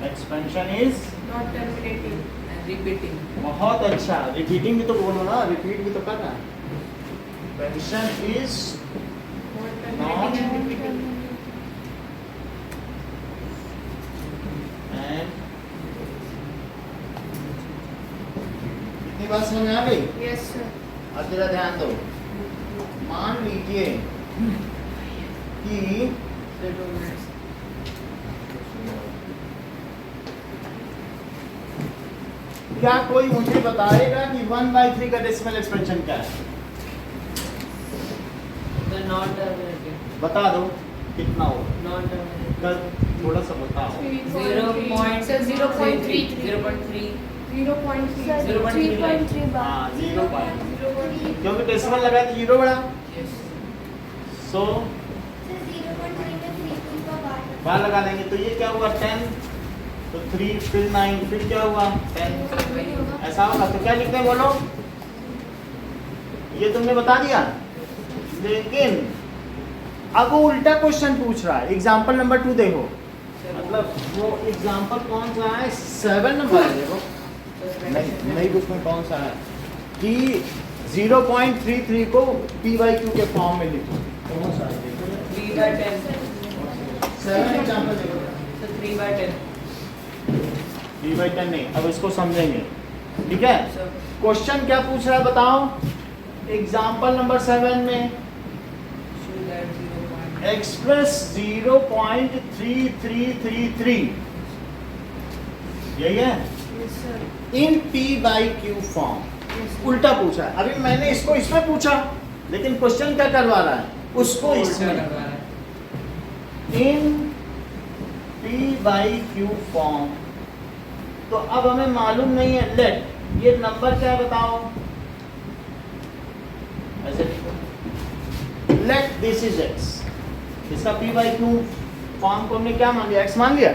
expansion is not terminating. and repeating. बहुत अच्छा, repeating भी तो बोलो ना, repeat भी तो करना। expansion is Not terminating and repeating. and इतनी बात समझ में आ गई? Yes, sir. अब जरा ध्यान दो, मान लीजिए कि So 2 minutes. क्या कोई मुझे बताएगा कि 1/3 का डेसिमल एक्सपेंशन क्या है? The non-terminating. बता दो कितना हो, Non-terminating. कर थोड़ा सा बताओ। 0.3. Sir, 0.33. 0.3. 0.3. Sir, 3.3 bar. हाँ, 0 क्योंकि डेसिमल लगाए तो 0 बड़ा, Yes. सो सर 0.3 में 3 का बार बार लगा देंगे तो ये क्या हुआ 10, तो 3 फिर 9 फिर क्या हुआ 10, ऐसा होगा। तो क्या लिखते हैं बोलो, ये तुमने बता दिया, लेकिन अब वो उल्टा क्वेश्चन पूछ रहा है। एग्जाम्पल नंबर 2 देखो, मतलब वो एग्जाम्पल कौन सा है, 7 नंबर है देखो, नई बुक में कौन सा है कि 0.33 को p/q के फॉर्म में लिखो, कौन सा है देखो, 3/10. 7 एग्जाम्पल देखो। So 3/10. 3/10 नहीं, अब इसको समझेंगे, ठीक है। So क्वेश्चन क्या पूछ रहा है बताओ, एग्जाम्पल नंबर 7 में show that 0. एक्सप्रेस 0.3333 यही है Yes, sir. इन p/q फॉर्म। Yes, sir. उल्टा पूछा है, अभी मैंने इसको इसमें पूछा, लेकिन क्वेश्चन क्या करवा रहा है, उसको इसमें, इन p/q फॉर्म। तो अब हमें मालूम नहीं है, लेट ये नंबर क्या है बताओ, ऐसे लिखो, लेट दिस इज x, इसका p/q फॉर्म को हमने क्या मान लिया, x मान लिया।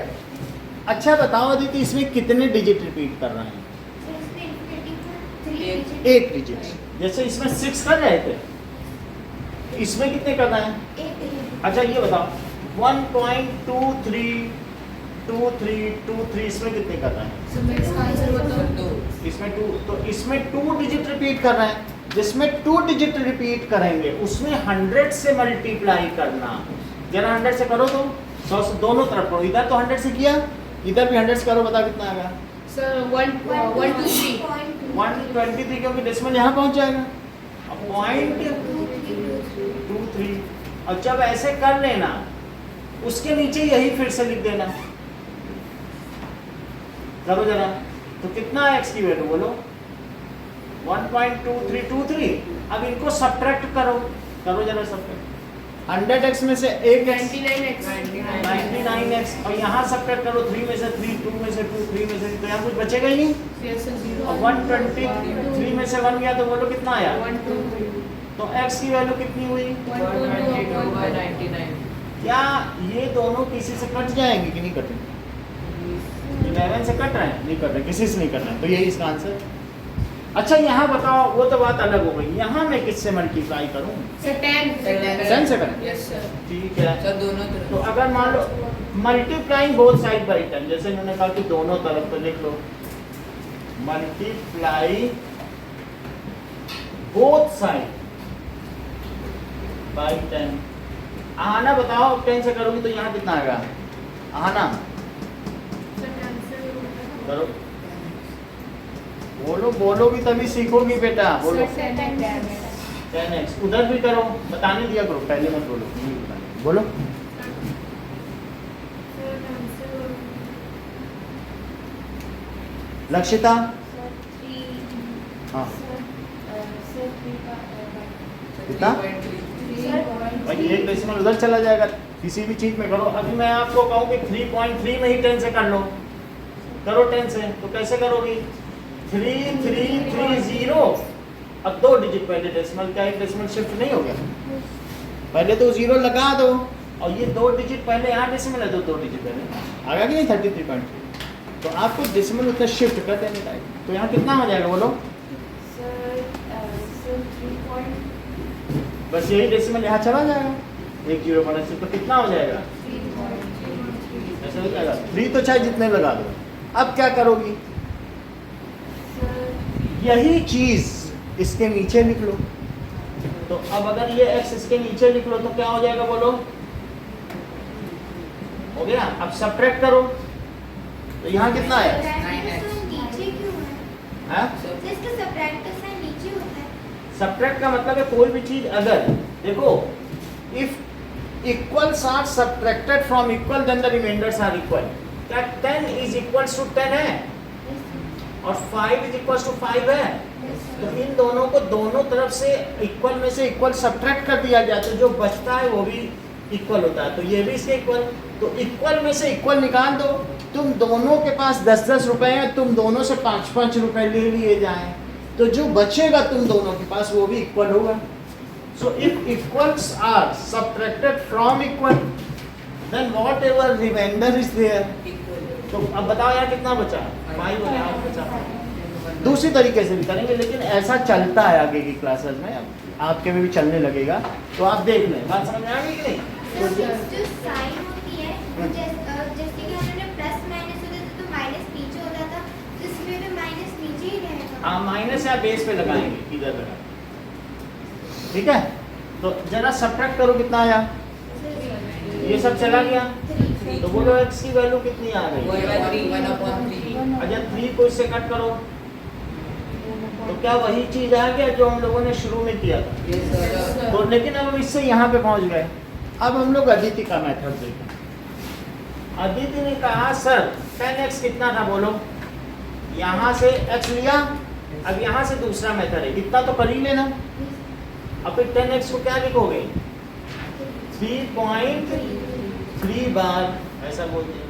अच्छा बताओ अदिति, इसमें कितने डिजिट रिपीट कर रहे हैं, एक डिजिट। जैसे इसमें 6 कर रहे थे, इसमें कितने कर रहे हैं, अच्छा ये बताओ 1.232323 इसमें कितने कर रहे हैं, So मैं इसका आंसर बताऊं? 2. इसमें 2, तो इसमें 2 डिजिट रिपीट कर रहे हैं। जिसमें 2 डिजिट रिपीट करेंगे उसमें 100 से मल्टीप्लाई करना, जरा 100 से करो तो 100 से दोनों तरफ करो, इधर तो 100 से किया, इधर भी 100 से करो, बता कितना आएगा, Sir, 1 to 3. 123 क्योंकि डेसिमल यहाँ पहुँच जाएगा, अब 0.23। और जब ऐसे कर लेना उसके नीचे यही फिर से लिख देना, करो जरा, तो कितना है x की वैल्यू बोलो, 1.2323। अब इनको सब्ट्रैक्ट करो, करो जरा सब्ट्रैक्ट, 100x में से एक 99x. 99x, और यहाँ सब्ट्रैक्ट करो, 3 में से 3, 2 में से 2, 3 में से 3, तो यहाँ कुछ बचेगा ही नहीं। Yes, sir, 0. और 123 में से 1 गया तो बोलो कितना आया, 1 to 3. तो x की वैल्यू कितनी हुई, 122/99. क्या ये दोनों किसी से कट जाएंगे कि नहीं कटेंगे, 11 से कट रहे हैं, नहीं कट रहे, किसी से नहीं कट रहे हैं, तो यही इसका आंसर। अच्छा यहाँ बताओ, वो तो बात अलग हो गई, यहाँ मैं किससे मल्टीप्लाई करूँ, Sir, 10. 10 से करें, Yes sir. ठीक है। Sir दोनों तरफ. तो अगर मान लो मल्टीप्लाइंग बोथ साइड बाई 10, जैसे इन्होंने कहा कि दोनों तरफ, तो लिख लो मल्टीप्लाई बोथ साइड बाई 10। आना बताओ 10 से करोगी तो यहाँ कितना आएगा? आना सर कैंसिल करो, बोलो बोलोगी तभी सीखोगी बेटा, बोलो। 10x उधर भी करो, बताने दिया करो, पहले मत बोलो, बोलो। सर कैंसिल लक्षिता सर 3 हाँ सर 3 का कितना? 3.3 भाई एक डेसिमल उधर चला जाएगा, किसी भी चीज में करो। अभी मैं आपको कहूँ कि 3.3 में ही 10 से कर लो, करो 10 से, तो कैसे करोगी? 3330। अब 2 डिजिट पहले डेसिमल, क्या एक डेसिमल शिफ्ट नहीं हो गया? पहले तो 0 लगा दो, और ये 2 डिजिट पहले यहाँ डेसिमल है तो 2 डिजिट पहले आ गया कि नहीं? 33.3। तो आपको डेसिमल उतना शिफ्ट कर देने का, तो यहाँ कितना हो जाएगा बोलो? सर 3.3 बस यही डेसिमल यहाँ चला जाएगा, एक 0 बढ़ा से, तो कितना हो जाएगा? ऐसा हो जाएगा। 3 तो चाहे जितने लगा दो। अब क्या करोगी? यही चीज इसके नीचे लिख लो। तो अब अगर ये x इसके नीचे लिख लो तो क्या हो जाएगा बोलो? हो गया। अब सब्ट्रैक्ट करो, तो यहाँ कितना है? नीचे क्यों है? हाँ? इसका सब्ट्रैक्ट साइन नीचे होता है। सब्ट्रैक्ट का मतलब है कोई भी चीज अगर देखो, if equals are subtracted from equal then the remainders are equal. क्या 10 इज इक्वल्स टू 10 है और 5 इज इक्वल्स टू 5 है? तो इन दोनों को दोनों तरफ से इक्वल में से इक्वल सब्ट्रैक्ट कर दिया जाए तो जो बचता है वो भी इक्वल होता है। तो ये भी इसके इक्वल, तो इक्वल में से इक्वल निकाल दो। तुम दोनों के पास 10-10 रुपए हैं, तुम दोनों से 5-5 रुपए ले लिए जाएं, तो जो बचेगा तुम दोनों के पास वो भी इक्वल होगा। So if equals are subtracted from equal then whatever remainder is there. तो अब बताओ यार कितना बचा? 5 और 8 बचा। दूसरी तरीके से भी करेंगे, लेकिन ऐसा चलता है आगे की क्लासेस में, आपके में भी चलने लगेगा, तो आप देख लें। बात समझ में आ गई कि नहीं? जो साइन होती है, जैसे कि हमने प्लस माइनस होता था तो माइनस नीचे होता था, तो इसमें भी माइनस नीचे ही रहेगा। हाँ, माइनस या बेस पे लगाएंगे, इधर लगा, ठीक है। तो जरा सब्ट्रैक्ट करो, कितना आया? ये सब चला गया, तो बोलो x की वैल्यू कितनी आ गई? 1/3 अच्छा 3 को इससे कट करो, तो क्या वही चीज आ गया जो हम लोगों ने शुरू में किया था? तो लेकिन अब हम इससे यहाँ पे पहुंच गए। अब हम लोग अदिति का मेथड देखें। अदिति ने कहा सर 10x कितना था बोलो? यहाँ से x लिया, अब यहाँ से दूसरा मेथड है, इतना तो कर ही लेना। अब फिर 10x को क्या लिखोगे? 3.3 बार, ऐसा बोलते हैं।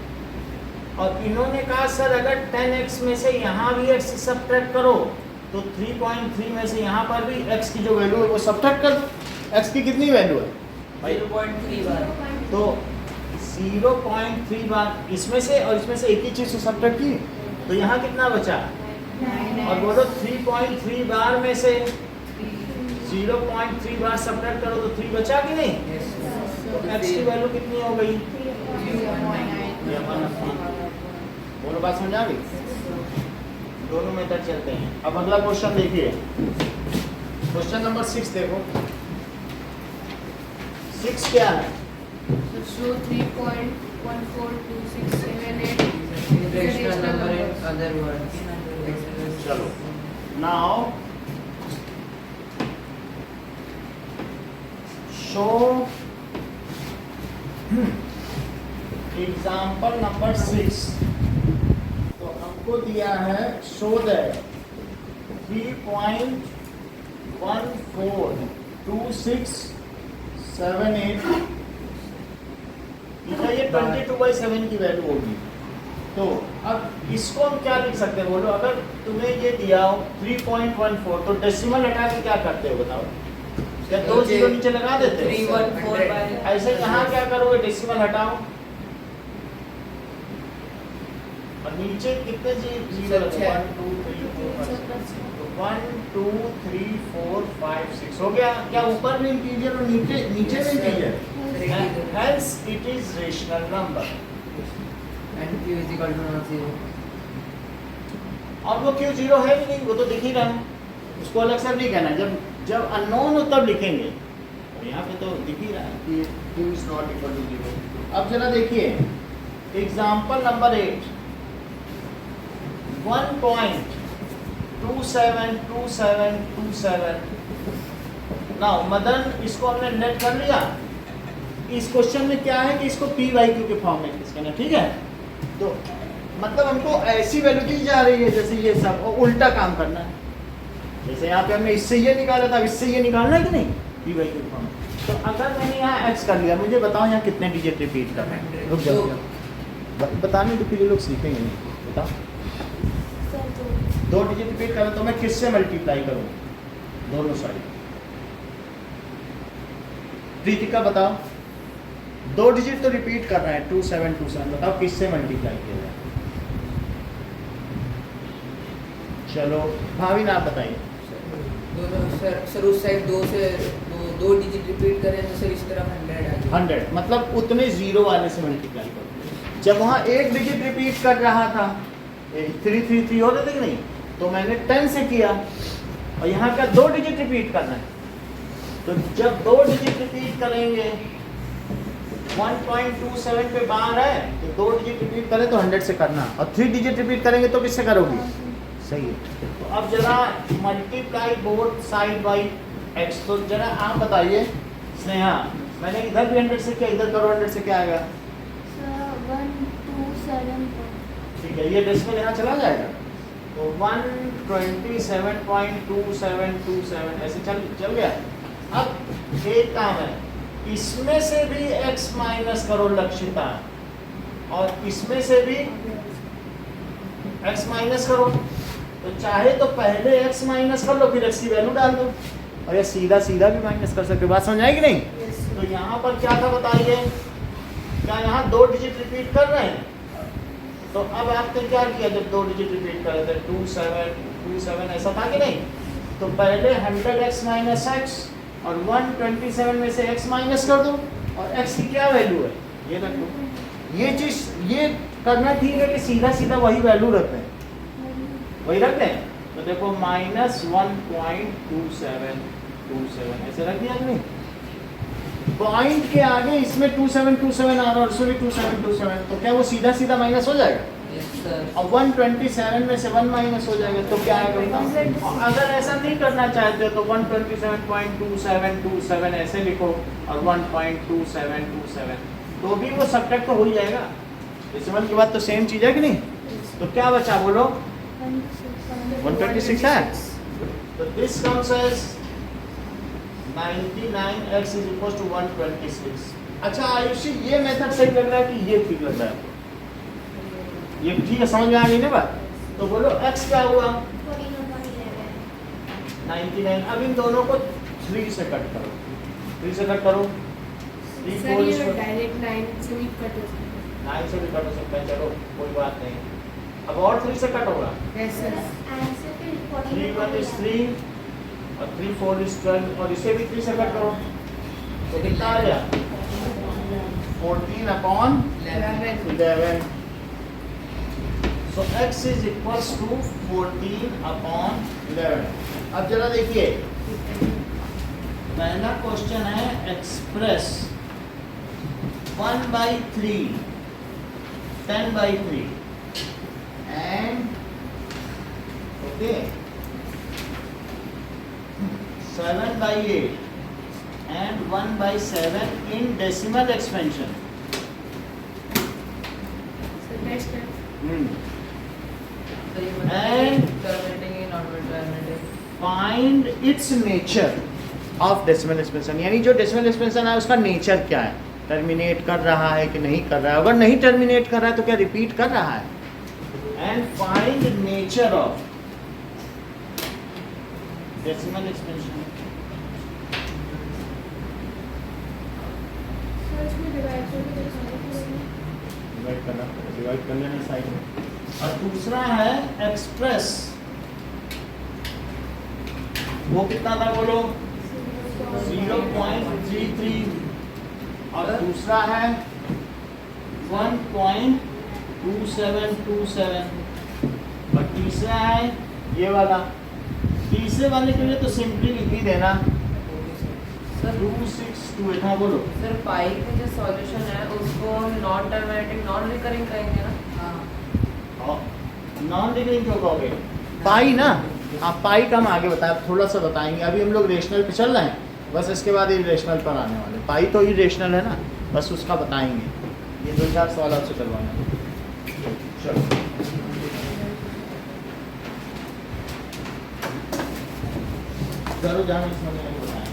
और इन्होंने कहा सर अगर 10x में से यहाँ भी x सब्ट्रैक्ट करो तो 3.3 में से यहाँ पर भी x की जो वैल्यू है वो सब्ट्रैक्ट कर दो। x की कितनी वैल्यू है भाई? 0.3 बार। तो 0.3 बार इसमें से और इसमें से एक ही चीज से सब्ट्रैक्ट की, तो यहाँ कितना बचा? और बोलो 3.3 बार में से 0.3 बार सब्ट्रैक्ट करो तो 3 बचा कि नहीं? तो x की वैल्यू कितनी हो गई? बोलो बात समझ आ गई? दोनों मेथड चलते हैं। अब अगला क्वेश्चन देखिए, क्वेश्चन नंबर 6 देखो। 6 क्या है? show 3.142678 Irrational number in other words. चलो नाउ शो एग्जाम्पल नंबर 6। तो हमको दिया है शो दैट 3.142678 ठीक है, ये 22/7 की वैल्यू होगी। तो अब इसको हम क्या लिख सकते हैं बोलो? अगर तुम्हें ये दिया हो 3.14 तो डेसिमल हटा के क्या करते हो बताओ? क्या 2 जीरो नीचे लगा देते हो? 314 ऐसे यहाँ क्या करोगे? डेसिमल हटाओ और नीचे कितने जीरो? 1 2 3 4 5 6 हो गया। क्या ऊपर भी इंटीजर और नीचे भी integer? Hence it is rational number. and q is equal to not 0. और वो क्यों जीरो है भी नहीं, वो तो दिख ही रहा है, उसको अलग से नहीं कहना। जब जब अननोन हो तब लिखेंगे, और यहाँ पे तो दिख ही रहा है कि q is not equal to 0। अब जरा देखिए एग्जाम्पल नंबर 8, 1.272727। नाउ मदन, इसको हमने नेट कर लिया। इस क्वेश्चन में क्या है कि इसको पी वाई क्यू के फॉर्म में लिख करना, ठीक है। तो मतलब हमको ऐसी वैल्यू दी जा रही है जैसे ये सब, और उल्टा काम करना है। जैसे यहाँ पे हमने इससे ये निकाला था, अब इससे ये निकालना है कि नहीं, पी वाई क्यू के फॉर्म में। तो अगर मैंने यहाँ एक्स कर लिया, मुझे बताओ यहाँ कितने डिजिट रिपीट कर रहे हैं। रुक जाओ, बताने तो फिर ये लोग सीखेंगे नहीं। बताओ, सर 2 डिजिट रिपीट करें तो मैं किससे मल्टीप्लाई करूँ दोनों साइड? प्रीतिका बताओ, 2 डिजिट तो रिपीट कर रहे हैं 2727, बताओ किससे मल्टीप्लाई किया जाए? चलो भाविन आप बताइए। दोनों सर उस साइड 2 से 2 डिजिट रिपीट करें तो सर इस तरफ 100 आ जाए। 100 मतलब उतने जीरो वाले से मल्टीप्लाई करो। जब वहाँ 1 डिजिट रिपीट कर रहा था, 333 हो रहे थे कि नहीं, तो मैंने 10 से किया, और यहाँ का 2 डिजिट रिपीट करना है। तो जब 2 डिजिट रिपीट करेंगे 1.27 पे बाहर है, तो 2 डिजिट रिपीट करें तो 100 से करना, और 3 डिजिट रिपीट करेंगे तो किससे करोगी? सही है। तो अब जरा multiply both side by x. तो जरा आप बताइए स्नेहा, मैंने इधर भी 100 से किया, इधर करो 100 से क्या आएगा? सर 127 ठीक है, ये डेसिमल यहाँ चला जाएगा, तो 127.2727 ऐसे चल गया। अब एक काम है, इसमें से भी x माइनस करो लक्षिता, और इसमें से भी x माइनस करो। तो चाहे तो पहले x माइनस कर लो, फिर x की वैल्यू डाल दो, और ये सीधा सीधा भी माइनस कर सकते हो। बात समझ आएगी नहीं? तो यहाँ पर क्या था बताइए, क्या यहाँ 2 डिजिट रिपीट कर रहे हैं? तो अब आपने क्या किया जब 2 डिजिट रिपीट कर रहे थे, 2727 ऐसा था कि नहीं? तो पहले 100x माइनस एक्स और 127 में से x माइनस कर दो, और x की क्या वैल्यू है ये रख दो। ये चीज ये करना ठीक है कि सीधा सीधा वही वैल्यू रखते हैं, वही रखते हैं। तो देखो -1.2727 ऐसे रख दिया कि नहीं? पॉइंट के आगे इसमें 2727 आ रहा है, इसमें 2727, तो क्या वो सीधा सीधा माइनस हो जाएगा? Yes sir. और 127 में से 1 माइनस हो जाएगा, तो क्या आएगा बताओ? और अगर ऐसा नहीं करना चाहते हो तो 127.2727 ऐसे लिखो, और 1.2727, तो भी वो सब्ट्रैक्ट तो हो ही जाएगा। डेसिमल की बात तो सेम चीज है कि नहीं? तो क्या बचा बोलो? 126 है। तो this comes as 99x is equals to 126। अच्छा आयुषी, ये मेथड सही लग रहा है कि ये ठीक लग रहा है? ये ठीक है, समझ में आ गई ना बात? तो बोलो x क्या हुआ? 99। अब इन दोनों को 3 से कट करो, 3 से कट करो। 3 सर 4 ये डायरेक्ट 9 से भी कट हो सकता 9 से भी कट हो सकता है, चलो कोई बात नहीं। अब और 3 से कट होगा, है। Yes sir. 3 1 is 3 और 3 4 is 12, और इसे भी 3 से कट करो तो कितना आ गया? 14/11। So x is equals to 14/11। अब जरा देखिए, पहला क्वेश्चन है express 1/3 10/3 and okay 7/8 and 1/7 in decimal expansion। Sir next है तो ये And- terminating in not terminating. Find its nature of decimal expansion, यानी जो डेसिमल एक्सपेंशन है उसका नेचर क्या है, टर्मिनेट कर रहा है कि नहीं कर रहा है। अगर नहीं टर्मिनेट कर रहा है तो क्या रिपीट कर रहा है? And find nature of decimal expansion. Sir इसमें डिवाइड करके डिवाइड कर लेना साइड में। और दूसरा है एक्सप्रेस, वो कितना था बोलो? 0.33, और दूसरा है 1.2727, और तीसरा है ये वाला तीसरे वाले के लिए तो सिंपली लिख ही देना सर 2628। हाँ बोलो। सर पाई का जो सॉल्यूशन है उसको हम नॉन टर्मिनेटिंग नॉन रिकरिंग कहेंगे ना। हाँ नॉन रिकरिंग क्यों कहोगे? पाई ना, हाँ पाई का हम आगे बताए, थोड़ा सा बताएंगे। अभी हम लोग रेशनल पे चल रहे हैं, बस इसके बाद इरेशनल पर आने वाले। पाई तो इरेशनल है ना, बस उसका बताएंगे। ये 2-4 सवाल आपसे करवाना। चलो करो जान, इसमें नहीं बताएंगे।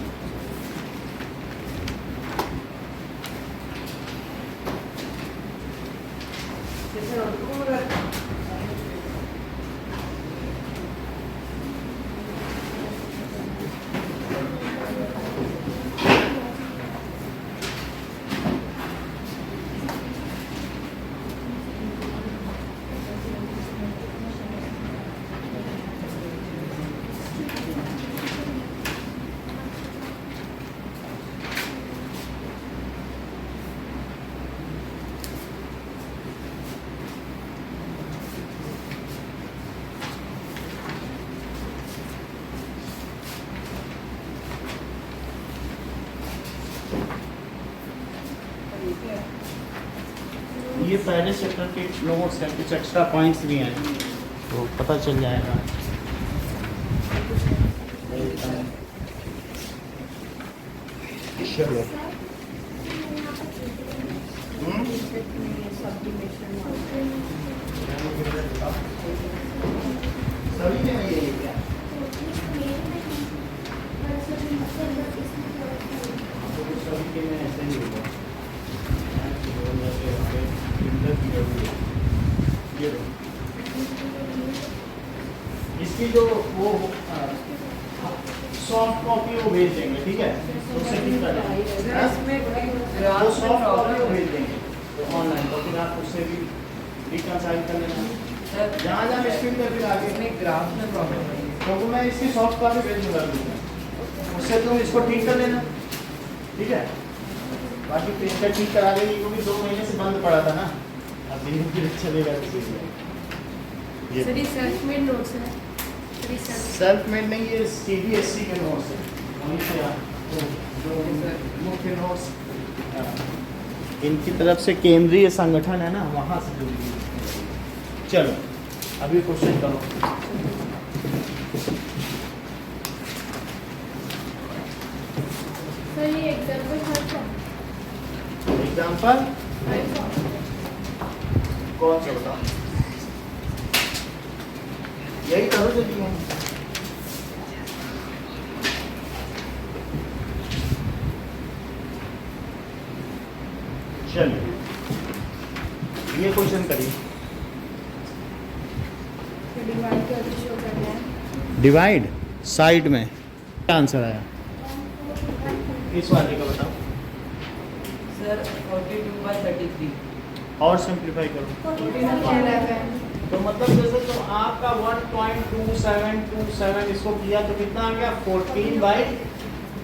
ये पहले चैप्टर के नोट्स हैं, कुछ एक्स्ट्रा पॉइंट्स भी हैं तो पता चल जाएगा। चलो सभी में यही है क्या? सभी के में ऐसे ही होगा। इसकी जो वो सॉफ्ट कॉपी वो भेज देंगे, ठीक है? तो उससे ठीक कर देंगे। वो सॉफ्ट कॉपी वो भेज देंगे तो ऑनलाइन, तो फिर आप उससे भी रिकंसाइल कर लेना। जहाँ जहाँ मिस्टेक में फिर आगे इसमें ग्राफ में प्रॉब्लम है। तो मैं इसकी सॉफ्ट कॉपी भेज दूँगा, उससे तुम इसको ठीक कर लेना, ठीक है? बाकी प्रिंटर ठीक करा देंगे क्योंकि 2 महीने से बंद पड़ा था ना, अब धीरे धीरे चलेगा। ये सर ये सेल्फ मेड नोट्स है। सर ये सेल्फ मेड नहीं, ये CBSE के नोट्स है, वहीं से आपको जो मुख्य नोट्स इनकी तरफ से केंद्रीय संगठन है ना, वहाँ से जुड़ी हुई है। चलो अभी क्वेश्चन करो। सर ये एग्जांपल था। एग्जाम्पल कौन सा बताओ? यही करो जो दिए हैं। चलिए ये क्वेश्चन करिए। डिवाइड करके शो करना है। डिवाइड साइड में क्या आंसर आया? इस वाले का बताओ। सर 42/33 और सिंप्लीफाई करो। 11 तो मतलब जैसे तो आपका 1.2727 इसको किया तो कितना आ गया? 14/।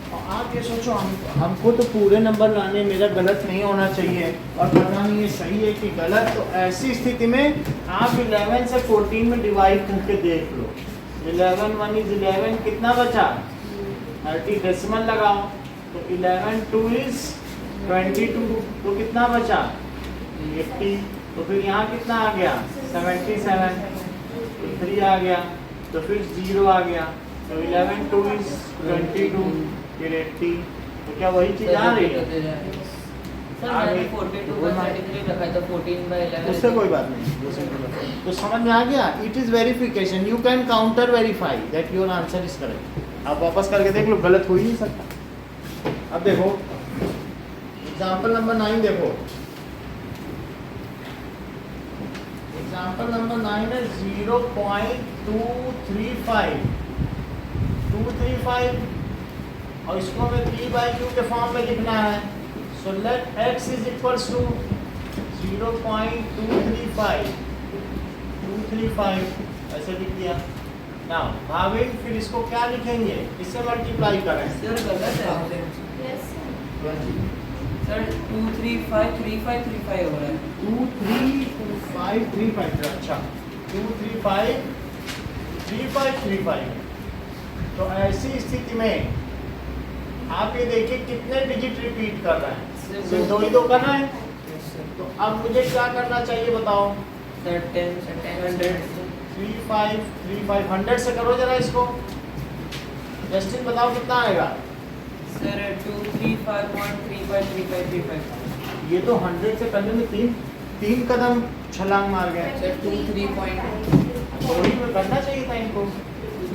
और आप ये सोचो, हमको तो पूरे नंबर लाने, मेरा गलत नहीं होना चाहिए और पता नहीं ये सही है कि गलत। तो ऐसी स्थिति में आप 11 से 14 में डिवाइड करके देख लो। 11 1 is 11, कितना बचा? 30 डेसिमल लगाओ तो 11 2 is 22, तो कितना बचा? 80। तो फिर यहाँ कितना आ गया? 77। तो 3 आ गया, तो फिर 0 आ गया। तो 11 2 is 22, फिर 80। तो क्या वही चीज़ आ रही है? सर मैंने 42/33 रखा है तो 14/11 उससे कोई बात नहीं। तो समझ में आ गया? It is verification, you can counter verify that your answer is correct. आप वापस करके देख लो, गलत हो ही नहीं सकता। अब देखो एग्जाम्पल नंबर 9 देखो। एग्जाम्पल नंबर 9 है 0.235 और इसको हमें p/q के फॉर्म में लिखना है। So let x is equals to 0.235 ऐसे लिख दिया। ना भाविक फिर इसको क्या लिखेंगे? इससे मल्टीप्लाई करें। सर गलत है। यस सर 2353535 हो रहा है। 23535, अच्छा 2353535 तो ऐसी स्थिति में आप ये देखिए कितने डिजिट रिपीट कर रहे हैं, सिर्फ 2 ही तो करना है। Yes, sir. तो अब मुझे क्या करना चाहिए बताओ? Sir, 10, 100. 3 5 3 5 100 से करो जरा इसको। जस्टिन बताओ कितना आएगा? Sir, 2, 3, 5, 1, 3, 5, 3, 5, 3, 5. ये तो 100 से करने में तीन कदम छलांग मार गए। Sir, 2, 3.5. थोड़ी में करना चाहिए था इनको।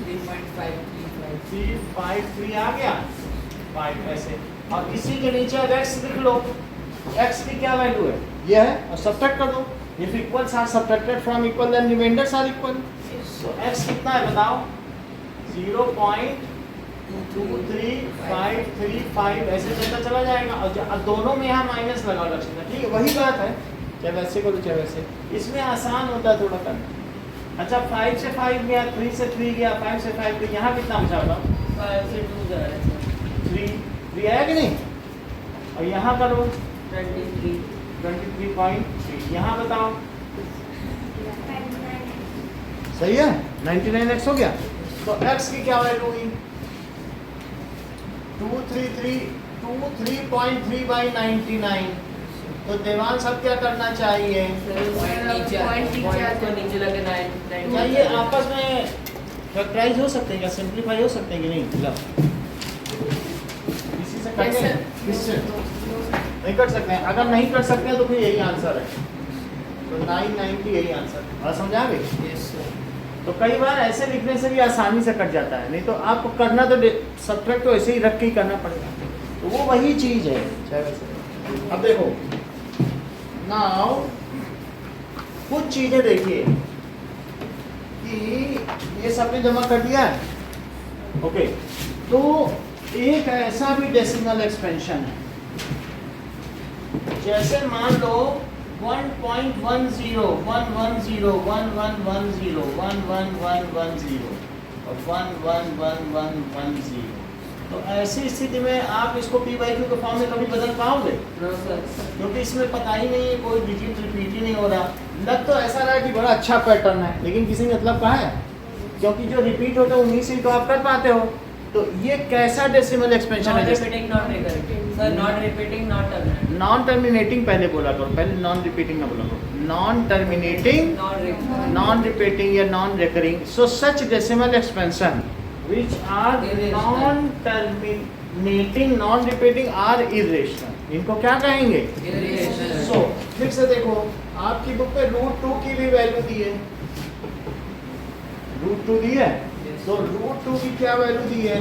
3.5, 3.5. 3 5 3 आ गया 5 ऐसे, और इसी के नीचे अब x लिख लो। x की क्या वैल्यू है? ये है, और सब्ट्रैक्ट कर दो। If equals are subtracted from equal then remainders are equal. तो x कितना है बताओ? 0.2353 ऐसे चलता चला जाएगा, और अब दोनों में यहाँ माइनस लगाओ लक्ष्य। ठीक है, वही बात है, चाहे वैसे करो चाहे वैसे, इसमें आसान होता है थोड़ा करना। अच्छा 5 से 5 गया, 3 से 3 गया, 5 से 5 गया, यहाँ कितना बचा बताओ? 5 से 2 जा रहा है सर। 3 आया कि नहीं? और यहाँ करो 23. 23.3, यहाँ बताओ सही है, 99x हो गया। तो x की क्या वैल्यू हुई? 233.3/99। तो देवांश अब क्या करना चाहिए? पॉइंट को नीचे लगे 9. क्या ये आपस में फैक्टराइज हो सकते हैं, क्या सिंप्लीफाई हो सकते हैं कि नहीं? लो इसी से Yes, sir. इससे नहीं कर सकते हैं। अगर नहीं कर सकते हैं तो फिर यही आंसर है। तो 990 यही आंसर। और समझा गए? Yes, sir. तो कई बार ऐसे लिखने से भी आसानी से कट जाता है, नहीं तो आपको करना तो सब्ट्रैक्ट तो ऐसे ही रख के ही करना पड़ेगा। तो वो वही चीज़ है, चाहे वैसे। अब देखो नाउ कुछ चीज़ें देखिए कि ये सबने जमा कर दिया है। ओके, तो एक ऐसा भी डेसिमल एक्सपेंशन है, जैसे मान लो 1.10 110 1110 111110 और 1111110। तो ऐसी स्थिति में आप इसको p/q के फॉर्म में कभी बदल पाओगे? No sir. क्योंकि इसमें पता ही नहीं है, कोई डिजिट रिपीट ही नहीं हो रहा। लग तो ऐसा रहा है कि बड़ा अच्छा पैटर्न है, लेकिन किसी मतलब कहाँ है? क्योंकि जो रिपीट होता है उन्हीं से तो आप कर पाते हो। तो ये कैसा डेसिमल एक्सपेंशन Not है? repeating, not recurring. Sir, not repeating, not terminating. Non terminating पहले बोला करो, पहले नॉन रिपीटिंग ना बोला करो। Non terminating, Not recurring. Non repeating या non recurring. So such decimal expansion which are Irrational. non terminating non repeating are irrational। इनको क्या कहेंगे? Irrational. सो फिर से देखो, आपकी बुक में √2 की भी वैल्यू दी है, √2 दी है। तो √2 की क्या वैल्यू दी है?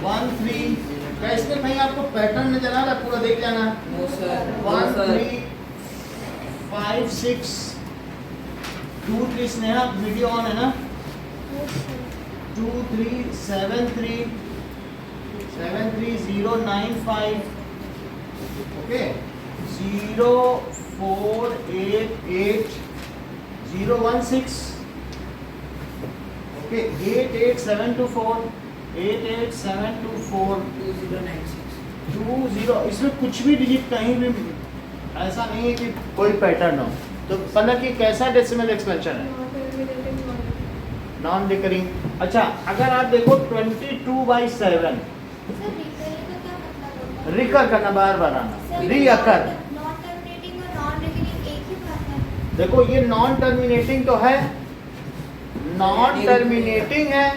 1.13। कैसे भाई आपको पैटर्न नजर आ रहा है? पूरा देख जाना। No, sir. 1 3 5 6 2 3 Sneha video on है ना? 2 3 7 3 7 3 0 9 5 ओके 0 4 8 8 0 1 6 ओके 8 8 7 2 4 8 8 7 2 4 2096. 2 0। इसमें कुछ भी डिजिट कहीं भी ऐसा नहीं है कि कोई पैटर्न हो। तो मतलब कि कैसा डेसिमल एक्सपेंशन है? Non recurring. अच्छा अगर आप देखो 22/7 सर रिकरिंग का क्या मतलब होता है? रिकर करना, बार बार आना, सर, रीअकर। नॉन टर्मिनेटिंग और नॉन रिकरिंग एक ही बात है। देखो ये नॉन टर्मिनेटिंग तो है, नॉन टर्मिनेटिंग है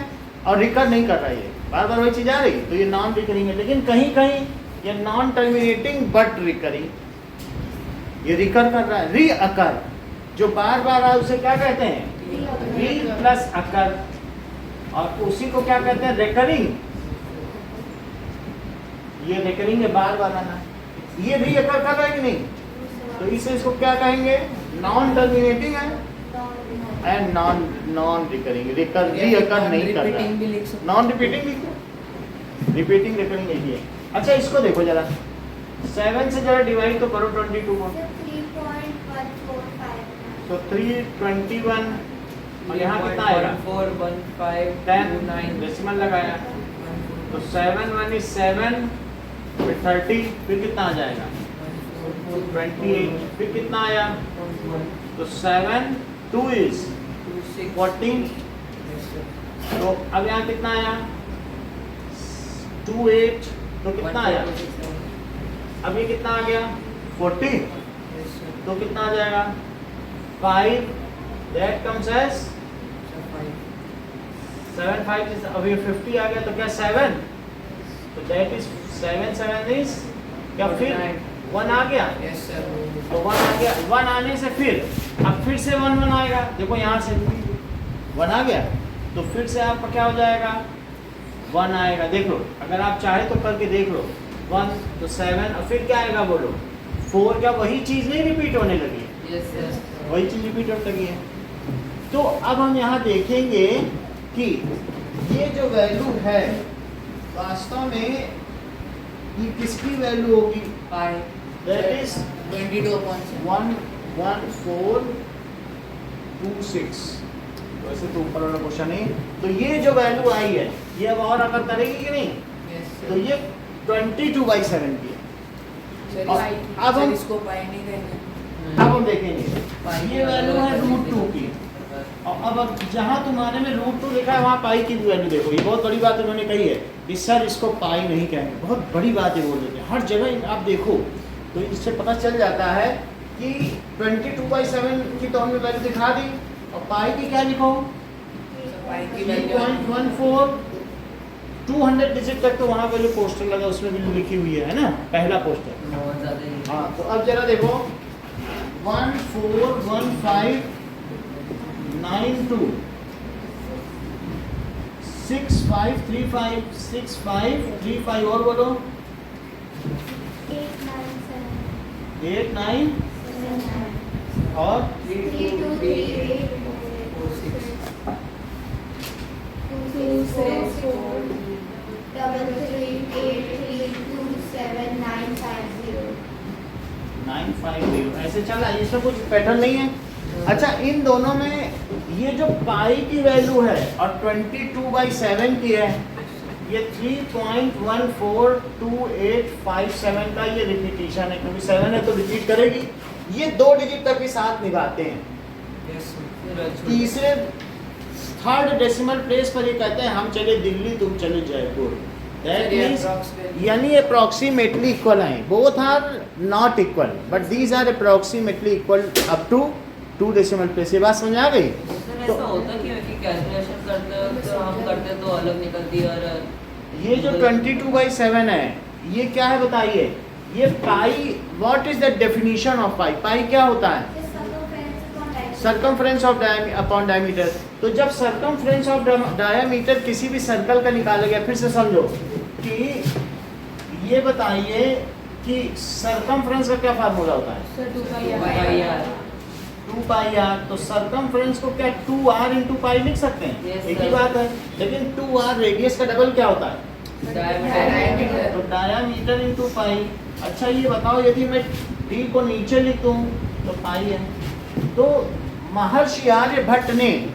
और रिकर नहीं कर रहा है, ये बार बार वही चीज आ रही, तो ये नॉन रिकरिंग है। लेकिन कहीं कहीं ये नॉन टर्मिनेटिंग बट रिकरिंग, ये रिकर कर रहा है। रीअकर जो बार बार आ उसे क्या कहते हैं? री प्लस अकर। और उसी को क्या कहते हैं? रिकरिंग। ये रिकरिंग है, बार बार आना। ये रीअकर कर रहा है कि नहीं? तो इसे इसको क्या कहेंगे? नॉन टर्मिनेटिंग है एंड नॉन रिकरिंग। रिकर रीअकर नहीं कर रहा Repeating भी है। लिख सकते नॉन रिपीटिंग लिखो, रिपीटिंग रिकरिंग यही है। अच्छा इसको देखो जरा, 7 से जरा डिवाइड तो करो 22 को। सर 3.145 तो 321 और यहाँ कितना आएगा? 10 डेसिमल लगाया तो 7 1 is 7 फिर 30 फिर कितना आ जाएगा? 28, फिर कितना आया? तो 7 2 is 14। तो अब यहाँ कितना आया? 2 8, तो कितना आया? अब ये कितना आ गया? 40, तो कितना आ जाएगा? 5, that comes as 7 5 is, अब ये 50 आ गया, तो क्या 7? तो that is 7 7 is क्या? फिर 1 आ गया, Yes, sir. तो 1 आ गया। 1 आने से फिर से 1 1 आएगा। देखो यहाँ से 1 आ गया, तो फिर से आपका क्या हो जाएगा? 1 आएगा। देख लो, अगर आप चाहे तो करके देख लो। 1 तो 7, और फिर क्या आएगा बोलो? 4। क्या वही चीज़ नहीं रिपीट होने लगी है? Yes, sir. वही चीज़ रिपीट होने लगी है। तो अब हम यहाँ देखेंगे कि ये जो वैल्यू है वास्तव में ये किसकी वैल्यू होगी? Pi. That is 22/7. 11426। वैसे तो ऊपर वाला क्वेश्चन है। तो ये जो वैल्यू आई है ये अब और अगर करेगी कि नहीं? Yes, sir. तो ये 22/7 की है। Sir, और इस- अब sir, हम इसको पाई नहीं कहेंगे। अब हम देखेंगे ये वैल्यू है √2 की। और अब जहाँ तुम्हारे में √2 लिखा है वहाँ पाई की वैल्यू देखो। ये बहुत बड़ी बात उन्होंने कही है कि सर इसको पाई नहीं कहेंगे। बहुत बड़ी बात है बोल देते हैं। हर जगह आप देखो तो इससे पता चल जाता है कि 22/7 की तो हमने वैल्यू दिखा दी, और पाई की क्या लिखो? पाई की वैल्यू 3.14। 200 डिजिट तक तो वहाँ पे जो पोस्टर लगा उसमें भी लिखी हुई है ना, पहला पोस्टर। बहुत ज़्यादा ही। हाँ, तो अब जरा देखो 141592 6535 6535 और बोलो 8 9 7 8 9 और 3 2 3 8 4 6 2 4 4 double 3 8 3 2 7 9 5 0 950 ऐसे चल रहा है। इसमें कुछ पैटर्न नहीं है। अच्छा, इन दोनों में ये जो पाई की वैल्यू है और 22/7 की है, ये 3.142857 का ये रिपीटिशन है, क्योंकि 7 है तो रिपीट करेगी। ये 2 डिजिट तक के साथ निभाते हैं। Yes, sir. तीसरे थर्ड डेसिमल प्लेस पर ये कहते हैं हम चले दिल्ली तुम चले जयपुर। That Sir, ये means approximately- यानी अप्रोक्सीमेटली इक्वल हैं। Both are not equal but these are approximately equal up to 2 decimal place. ये बात समझ आ गई? सर ऐसा होता क्यों है कि कैलकुलेशन करते वक्त हम करते तो अलग निकलती है और ये जो 22/7 है ये क्या है बताइए? ये pi, what is the definition of pi? Pi क्या होता है? Circumference of upon diameter. तो जब सर्कमफ्रेंस ऑफ डायमीटर किसी भी सर्कल का निकाला गया, फिर से समझो कि ये बताइए कि सर्कमफ्रेंस का क्या फार्मूला होता है? सर 2 यार 2πr। तो सर्कमफ्रेंस को क्या 2r × पाई लिख सकते हैं? Yes, एक ही sir. बात है। लेकिन 2r रेडियस का डबल क्या होता है? डायमीटर तो डायमीटर × पाई। अच्छा, ये बताओ यदि मैं d को नीचे लिख दूं तो पाई है। तो महर्षि आर्यभट्ट ने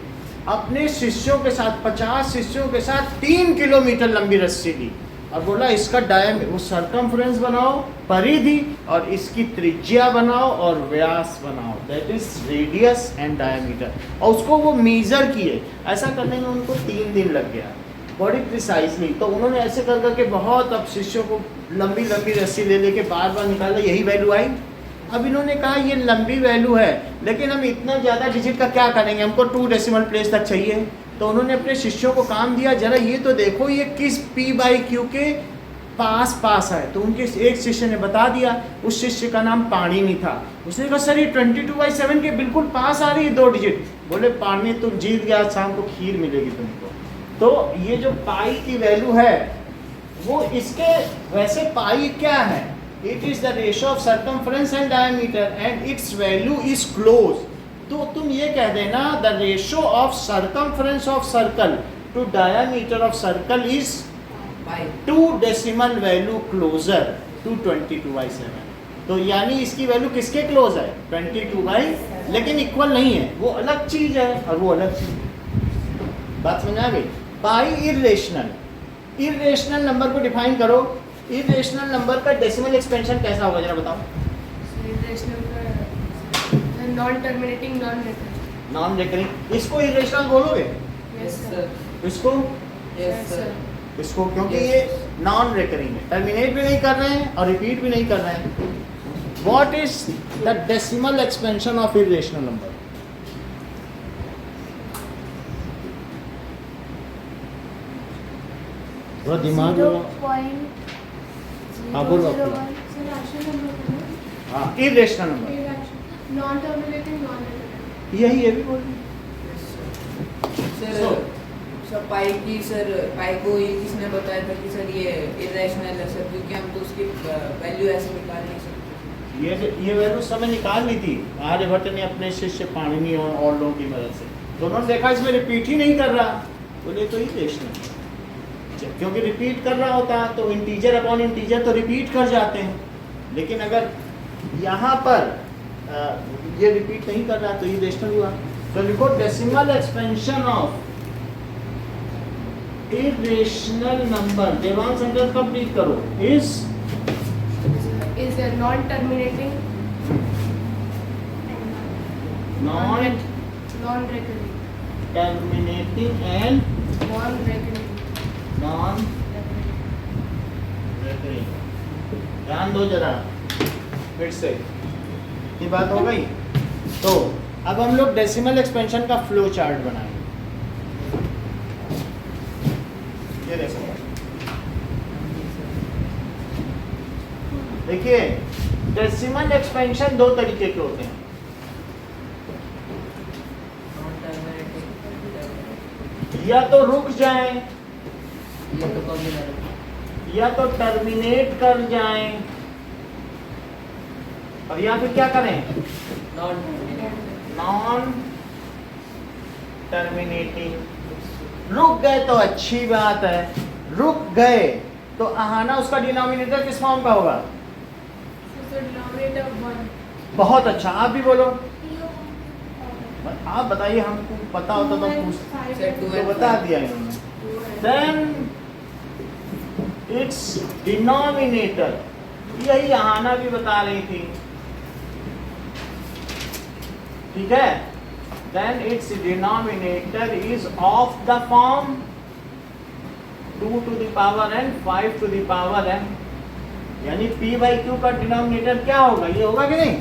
अपने शिष्यों के साथ 50 शिष्यों के साथ 3 किलोमीटर लंबी रस्सी ली और बोला इसका वो सर्कमफ्रेंस बनाओ, परिधि, और इसकी त्रिज्या बनाओ और व्यास बनाओ। That is radius and diameter. और उसको वो मेजर किए। ऐसा करने में उनको 3 दिन लग गया, बड़ी प्रिसाइजली। तो उन्होंने ऐसे कर करके बहुत अब शिष्यों को लंबी लंबी रस्सी ले लेके बार बार निकाला, यही वैल्यू आई। अब इन्होंने कहा ये लंबी वैल्यू है लेकिन हम इतना ज़्यादा डिजिट का क्या करेंगे, हमको 2 डेसिमल प्लेस तक चाहिए। तो उन्होंने अपने शिष्यों को काम दिया, जरा ये तो देखो ये किस p/q के पास है। तो उनके एक शिष्य ने बता दिया, उस शिष्य का नाम पाणिनि था। उसने कहा सर ये 22/7 के बिल्कुल पास आ रही है 2 डिजिट। बोले पाणिनि तुम जीत गया, शाम को खीर मिलेगी तुमको। तो ये जो पाई की वैल्यू है वो इसके, वैसे पाई क्या है? It is the ratio of circumference and diameter and its value is close. तो तुम ये कह देना the ratio of circumference of circle to diameter of circle is Pi. 2 decimal value closer to 22/7। तो यानी इसकी वैल्यू किसके क्लोज है? 22/, लेकिन इक्वल नहीं है, वो अलग चीज है और वो अलग चीज है। बात समझ आ गई? पाई इरेशनल नंबर को डिफाइन करो। इरेशनल नंबर का डेसिमल एक्सपेंशन कैसा होगा जरा बताओ? Non terminating non recurring. Non recurring, इसको इरेशनल बोलोगे? Yes sir. इसको Yes, sir. इसको क्योंकि ये नॉन रिकरिंग है, टर्मिनेट भी नहीं कर रहे हैं और रिपीट भी नहीं कर रहे हैं. What is the decimal expansion of irrational number? थोड़ा दिमाग लगाओ. 0.001. हाँ, बोलो आप. सर राशनल नंबर हाँ, irrational number, non terminating non recurring. यही ये भी बोल रही. सर सर पाई को ये किसने बताया था कि सर ये इरेशनल है सर, क्योंकि हम तो उसकी वैल्यू ऐसे निकाल नहीं सकते. ये वैल्यू समय निकाल ली थी आर्यभट्ट ने अपने शिष्य पाणिनि और लोगों की मदद से. तो उन्होंने देखा इसमें रिपीट ही नहीं कर रहा, बोले तो इरेशनल, क्योंकि रिपीट कर रहा होता तो इंटीजर अपॉन इंटीजर तो रिपीट कर जाते हैं, लेकिन अगर यहाँ पर ये रिपीट नहीं कर रहा तो ये इरेशनल हुआ. तो लिखो decimal expansion of irrational number. Devansh sentence complete करो. Is non terminating non non recurring terminating and non recurring. Non recurring. ध्यान दो जरा फिर से, ये बात हो गई. तो अब हम लोग डेसिमल एक्सपेंशन का फ्लो चार्ट बनाएंगे. ये देखो, देखिए डेसिमल एक्सपेंशन दो तरीके के होते हैं. नॉन टर्मिनेटिंग या तो रुक जाएं ये तो कॉम्बिनेटिव. या तो टर्मिनेट कर जाएं और या फिर क्या करें, नॉन टर्मिनेटिंग. रुक गए तो अच्छी बात है, रुक गए तो आहाना उसका डिनोमिनेटर किस फॉर्म का होगा? So denominator 1. बहुत अच्छा, आप भी बोलो. आप बताइए, हमको पता होता तो पूछ Set to तो बता दिया इन्होंने. देन इट्स डिनोमिनेटर, यही आहाना भी बता रही थी, ठीक है. Then its denominator is of the form 2 to the power n 5 to the power n, यानी p/q का डिनोमिनेटर क्या होगा? ये होगा कि नहीं?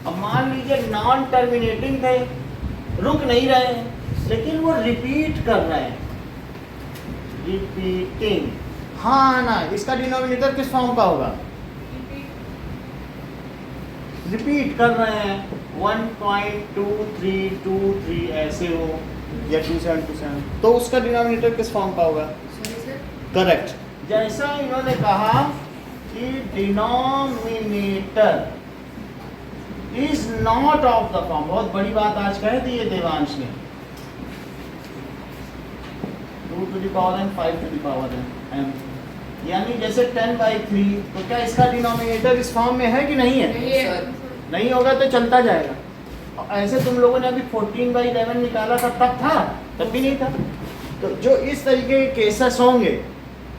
अब मान लीजिए नॉन टर्मिनेटिंग थे, रुक नहीं रहे लेकिन वो रिपीट कर रहे हैं, रिपीटिंग. हाँ ना, इसका डिनोमिनेटर किस फॉर्म का होगा? रिपीट कर रहे हैं, 1.2323 ऐसे हो या 2727, तो उसका डिनोमिनेटर किस फॉर्म का होगा? करेक्ट. जैसा इन्होंने कहा कि denominator is not of the form, बहुत बड़ी बात आज कह दी है देवांश ने. 2 to the power n 5 to the power n, यानी जैसे 10/3, तो क्या इसका डिनोमिनेटर इस फॉर्म में है कि नहीं है? सर नहीं होगा तो चलता जाएगा. और ऐसे तुम लोगों ने अभी 14/11 निकाला था, तब था? तब भी नहीं था. तो जो इस तरीके के केसेस होंगे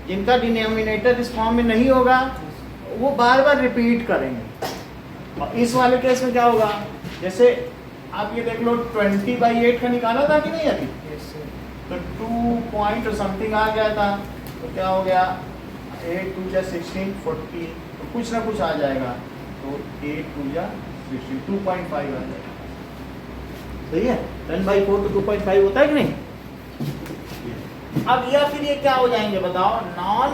जिनका डिनोमिनेटर इस फॉर्म में नहीं होगा, वो बार बार रिपीट करेंगे. और इस वाले केस में क्या होगा, जैसे आप ये देख लो 20/8 का निकाला था कि नहीं अभी? तो 2 पॉइंट समथिंग आ गया था, तो क्या हो गया, 8 2 जा 16 40, तो कुछ ना कुछ आ जाएगा. तो 8 2 जा 16 2.5 आ जाएगा. सही है. 10/4 तो 2.5 होता है कि नहीं? अब या फिर ये क्या हो जाएंगे बताओ, नॉन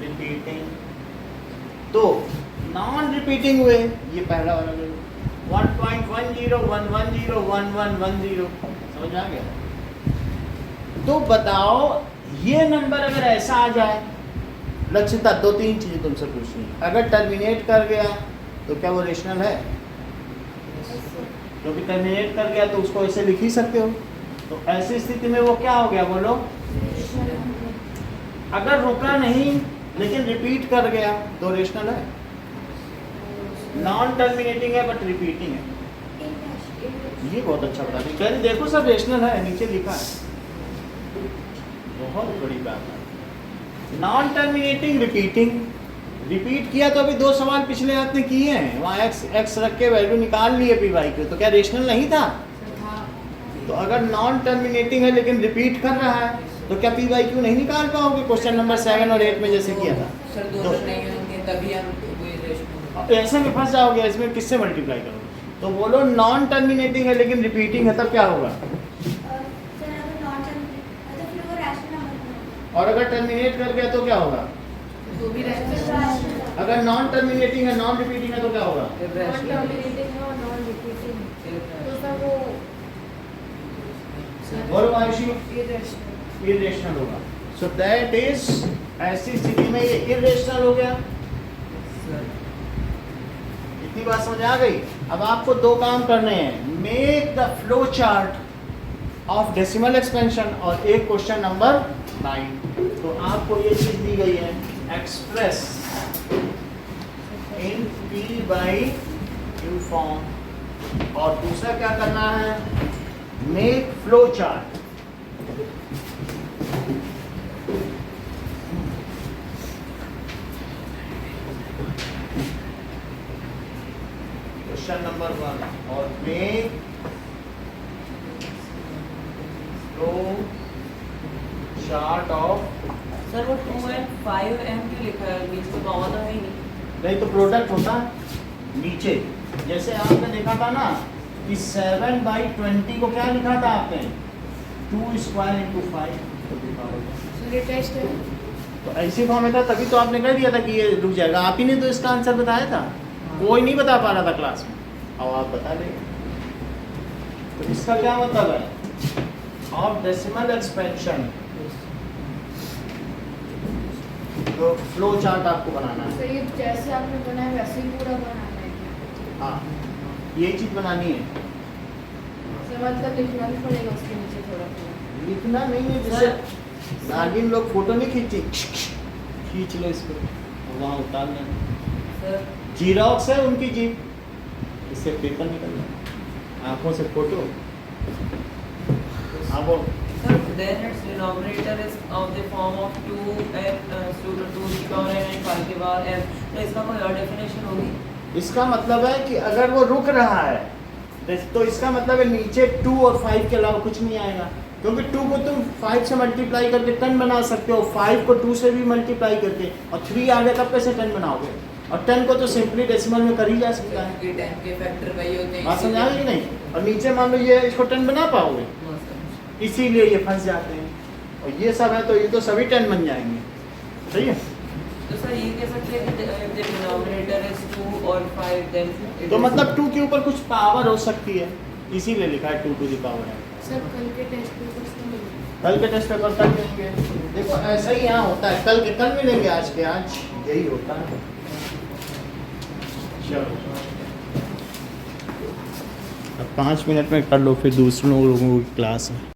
रिपीटिंग. तो नॉन रिपीटिंग हुए, ये पहला वाला 1.10110110 समझ आ गया. तो बताओ ये नंबर अगर ऐसा आ जाए, लक्षिता 2-3 चीजें तुमसे पूछनी है. अगर टर्मिनेट कर गया तो क्या वो रेशनल है? क्योंकि टर्मिनेट कर गया तो उसको ऐसे लिख ही सकते हो. तो ऐसी स्थिति में वो क्या हो गया बोलो? अगर रुका नहीं लेकिन रिपीट कर गया तो रेशनल है. नॉन टर्मिनेटिंग है बट रिपीटिंग है. ये बहुत अच्छा बता दी. कह देखो सब रेशनल है, नीचे लिखा है. बहुत बड़ी बात है. नॉन टर्मिनेटिंग रिपीटिंग रिपीट किया तो अभी 2 सवाल पिछले आपने किए हैं, वहाँ एक्स रख के वैल्यू निकाल लिए पी वाई की, तो क्या रेशनल नहीं था? तो अगर नॉन टर्मिनेटिंग है लेकिन रिपीट कर रहा है तो क्या पी वाई क्यू नहीं निकाल पाओगे क्वेश्चन नंबर 7 और 8 में जैसे किया था? सर दोनों नहीं होंगे तभी हम कोई रेशनल। ऐसे में फंस जाओगे, इसमें किससे मल्टीप्लाई करोगे? तो बोलो नॉन टर्मिनेटिंग है लेकिन रिपीटिंग है, तब क्या होगा? सर अगर नॉन टर्मिनेट तो फिर वो रैशनल नंबर और अगर टर्मिनेट कर गया तो क्या होगा? वो भी रैशनल अगर नॉन टर्मिनेटिंग है नॉन रिपीटिंग है तो क्या होगा? नॉन टर्मिनेटिंग है और नॉन रिपीटिंग तो सर वो बोलो आयुषी, इरेशनल इरेशनल होगा। सो दैट इज, ऐसी स्थिति में ये इरेशनल हो गया। इतनी बात समझ आ गई? अब आपको 2 काम करने हैं, make the flow chart of decimal expansion और एक क्वेश्चन नंबर 9। तो आपको ये चीज दी गई है, express in P by Q form, और दूसरा क्या करना है, make flow chart. Question number 1 और make flow chart of, sir वो 2 and 5 m क्यों लिखा है बीच में? कॉमा तो है ही नहीं। नहीं तो प्रोडक्ट होता नीचे, जैसे आपने देखा था ना कि 7/20 को क्या लिखा था आपने, 2 स्क्वायर इंटू 5। सर ये टेस्ट है तो ऐसी फॉर्म में था, तभी तो आपने कह दिया था कि ये रुक जाएगा। आप ही ने तो इसका आंसर बताया था, कोई नहीं बता पा रहा था क्लास में, अब आप बता देंगे। तो इसका क्या मतलब है, ऑफ डेसिमल एक्सपेंशन, तो फ्लो चार्ट आपको बनाना है। सर ये जैसे आपने बनाया वैसे ही पूरा बनाना है क्या? हाँ ये चीज बनानी है, सर मतलब लिखना भी पड़ेगा उसके नीचे थोड़ा थोड़ा। लिखना नहीं है, जैसे नागिन लोग फोटो नहीं खींचती, खींच लो इसको वहाँ उतार लेना। सर जीरोक्स है उनकी जीप, इससे पेपर निकल रहा, आंखों से फोटो। हाँ बोल। Sir, then its denominator is of the form of 2n to the power n and 5 के बाद m, तो इसका कोई और डेफिनेशन होगी? इसका मतलब है कि अगर वो रुक रहा है तो इसका मतलब है नीचे 2 और 5 के अलावा कुछ नहीं आएगा, क्योंकि 2 को तुम 5 से मल्टीप्लाई करके 10 बना सकते हो, 5 को 2 से भी मल्टीप्लाई करके, और 3 आ गया तब कैसे 10 बनाओगे? और 10 को तो सिंपली डेसिमल में कर ही जा सकता है। क्योंकि 10 के फैक्टर वही होते हैं। बात समझ आ गई कि नहीं? और नीचे मान लो ये इसको 10 बना पाओगे, इसीलिए ये फंस जाते हैं। और ये सब है तो ये तो सभी 10 बन जाएंगे, सही है? तो सर ये कह सकते हैं कि the denominator is 2 और 5 then it तो is- मतलब 2 के ऊपर कुछ पावर हो सकती है, इसीलिए लिखा है 2 टू द पावर है। सर कल के टेस्ट पेपर से मिलेगा। कल के टेस्ट पेपर कल देंगे। देखो ऐसा ही यहाँ होता है, कल के कल मिलेंगे, आज के आज यही होता है। चलो अब 5 मिनट में कर लो, फिर दूसरों लोगों की क्लास है।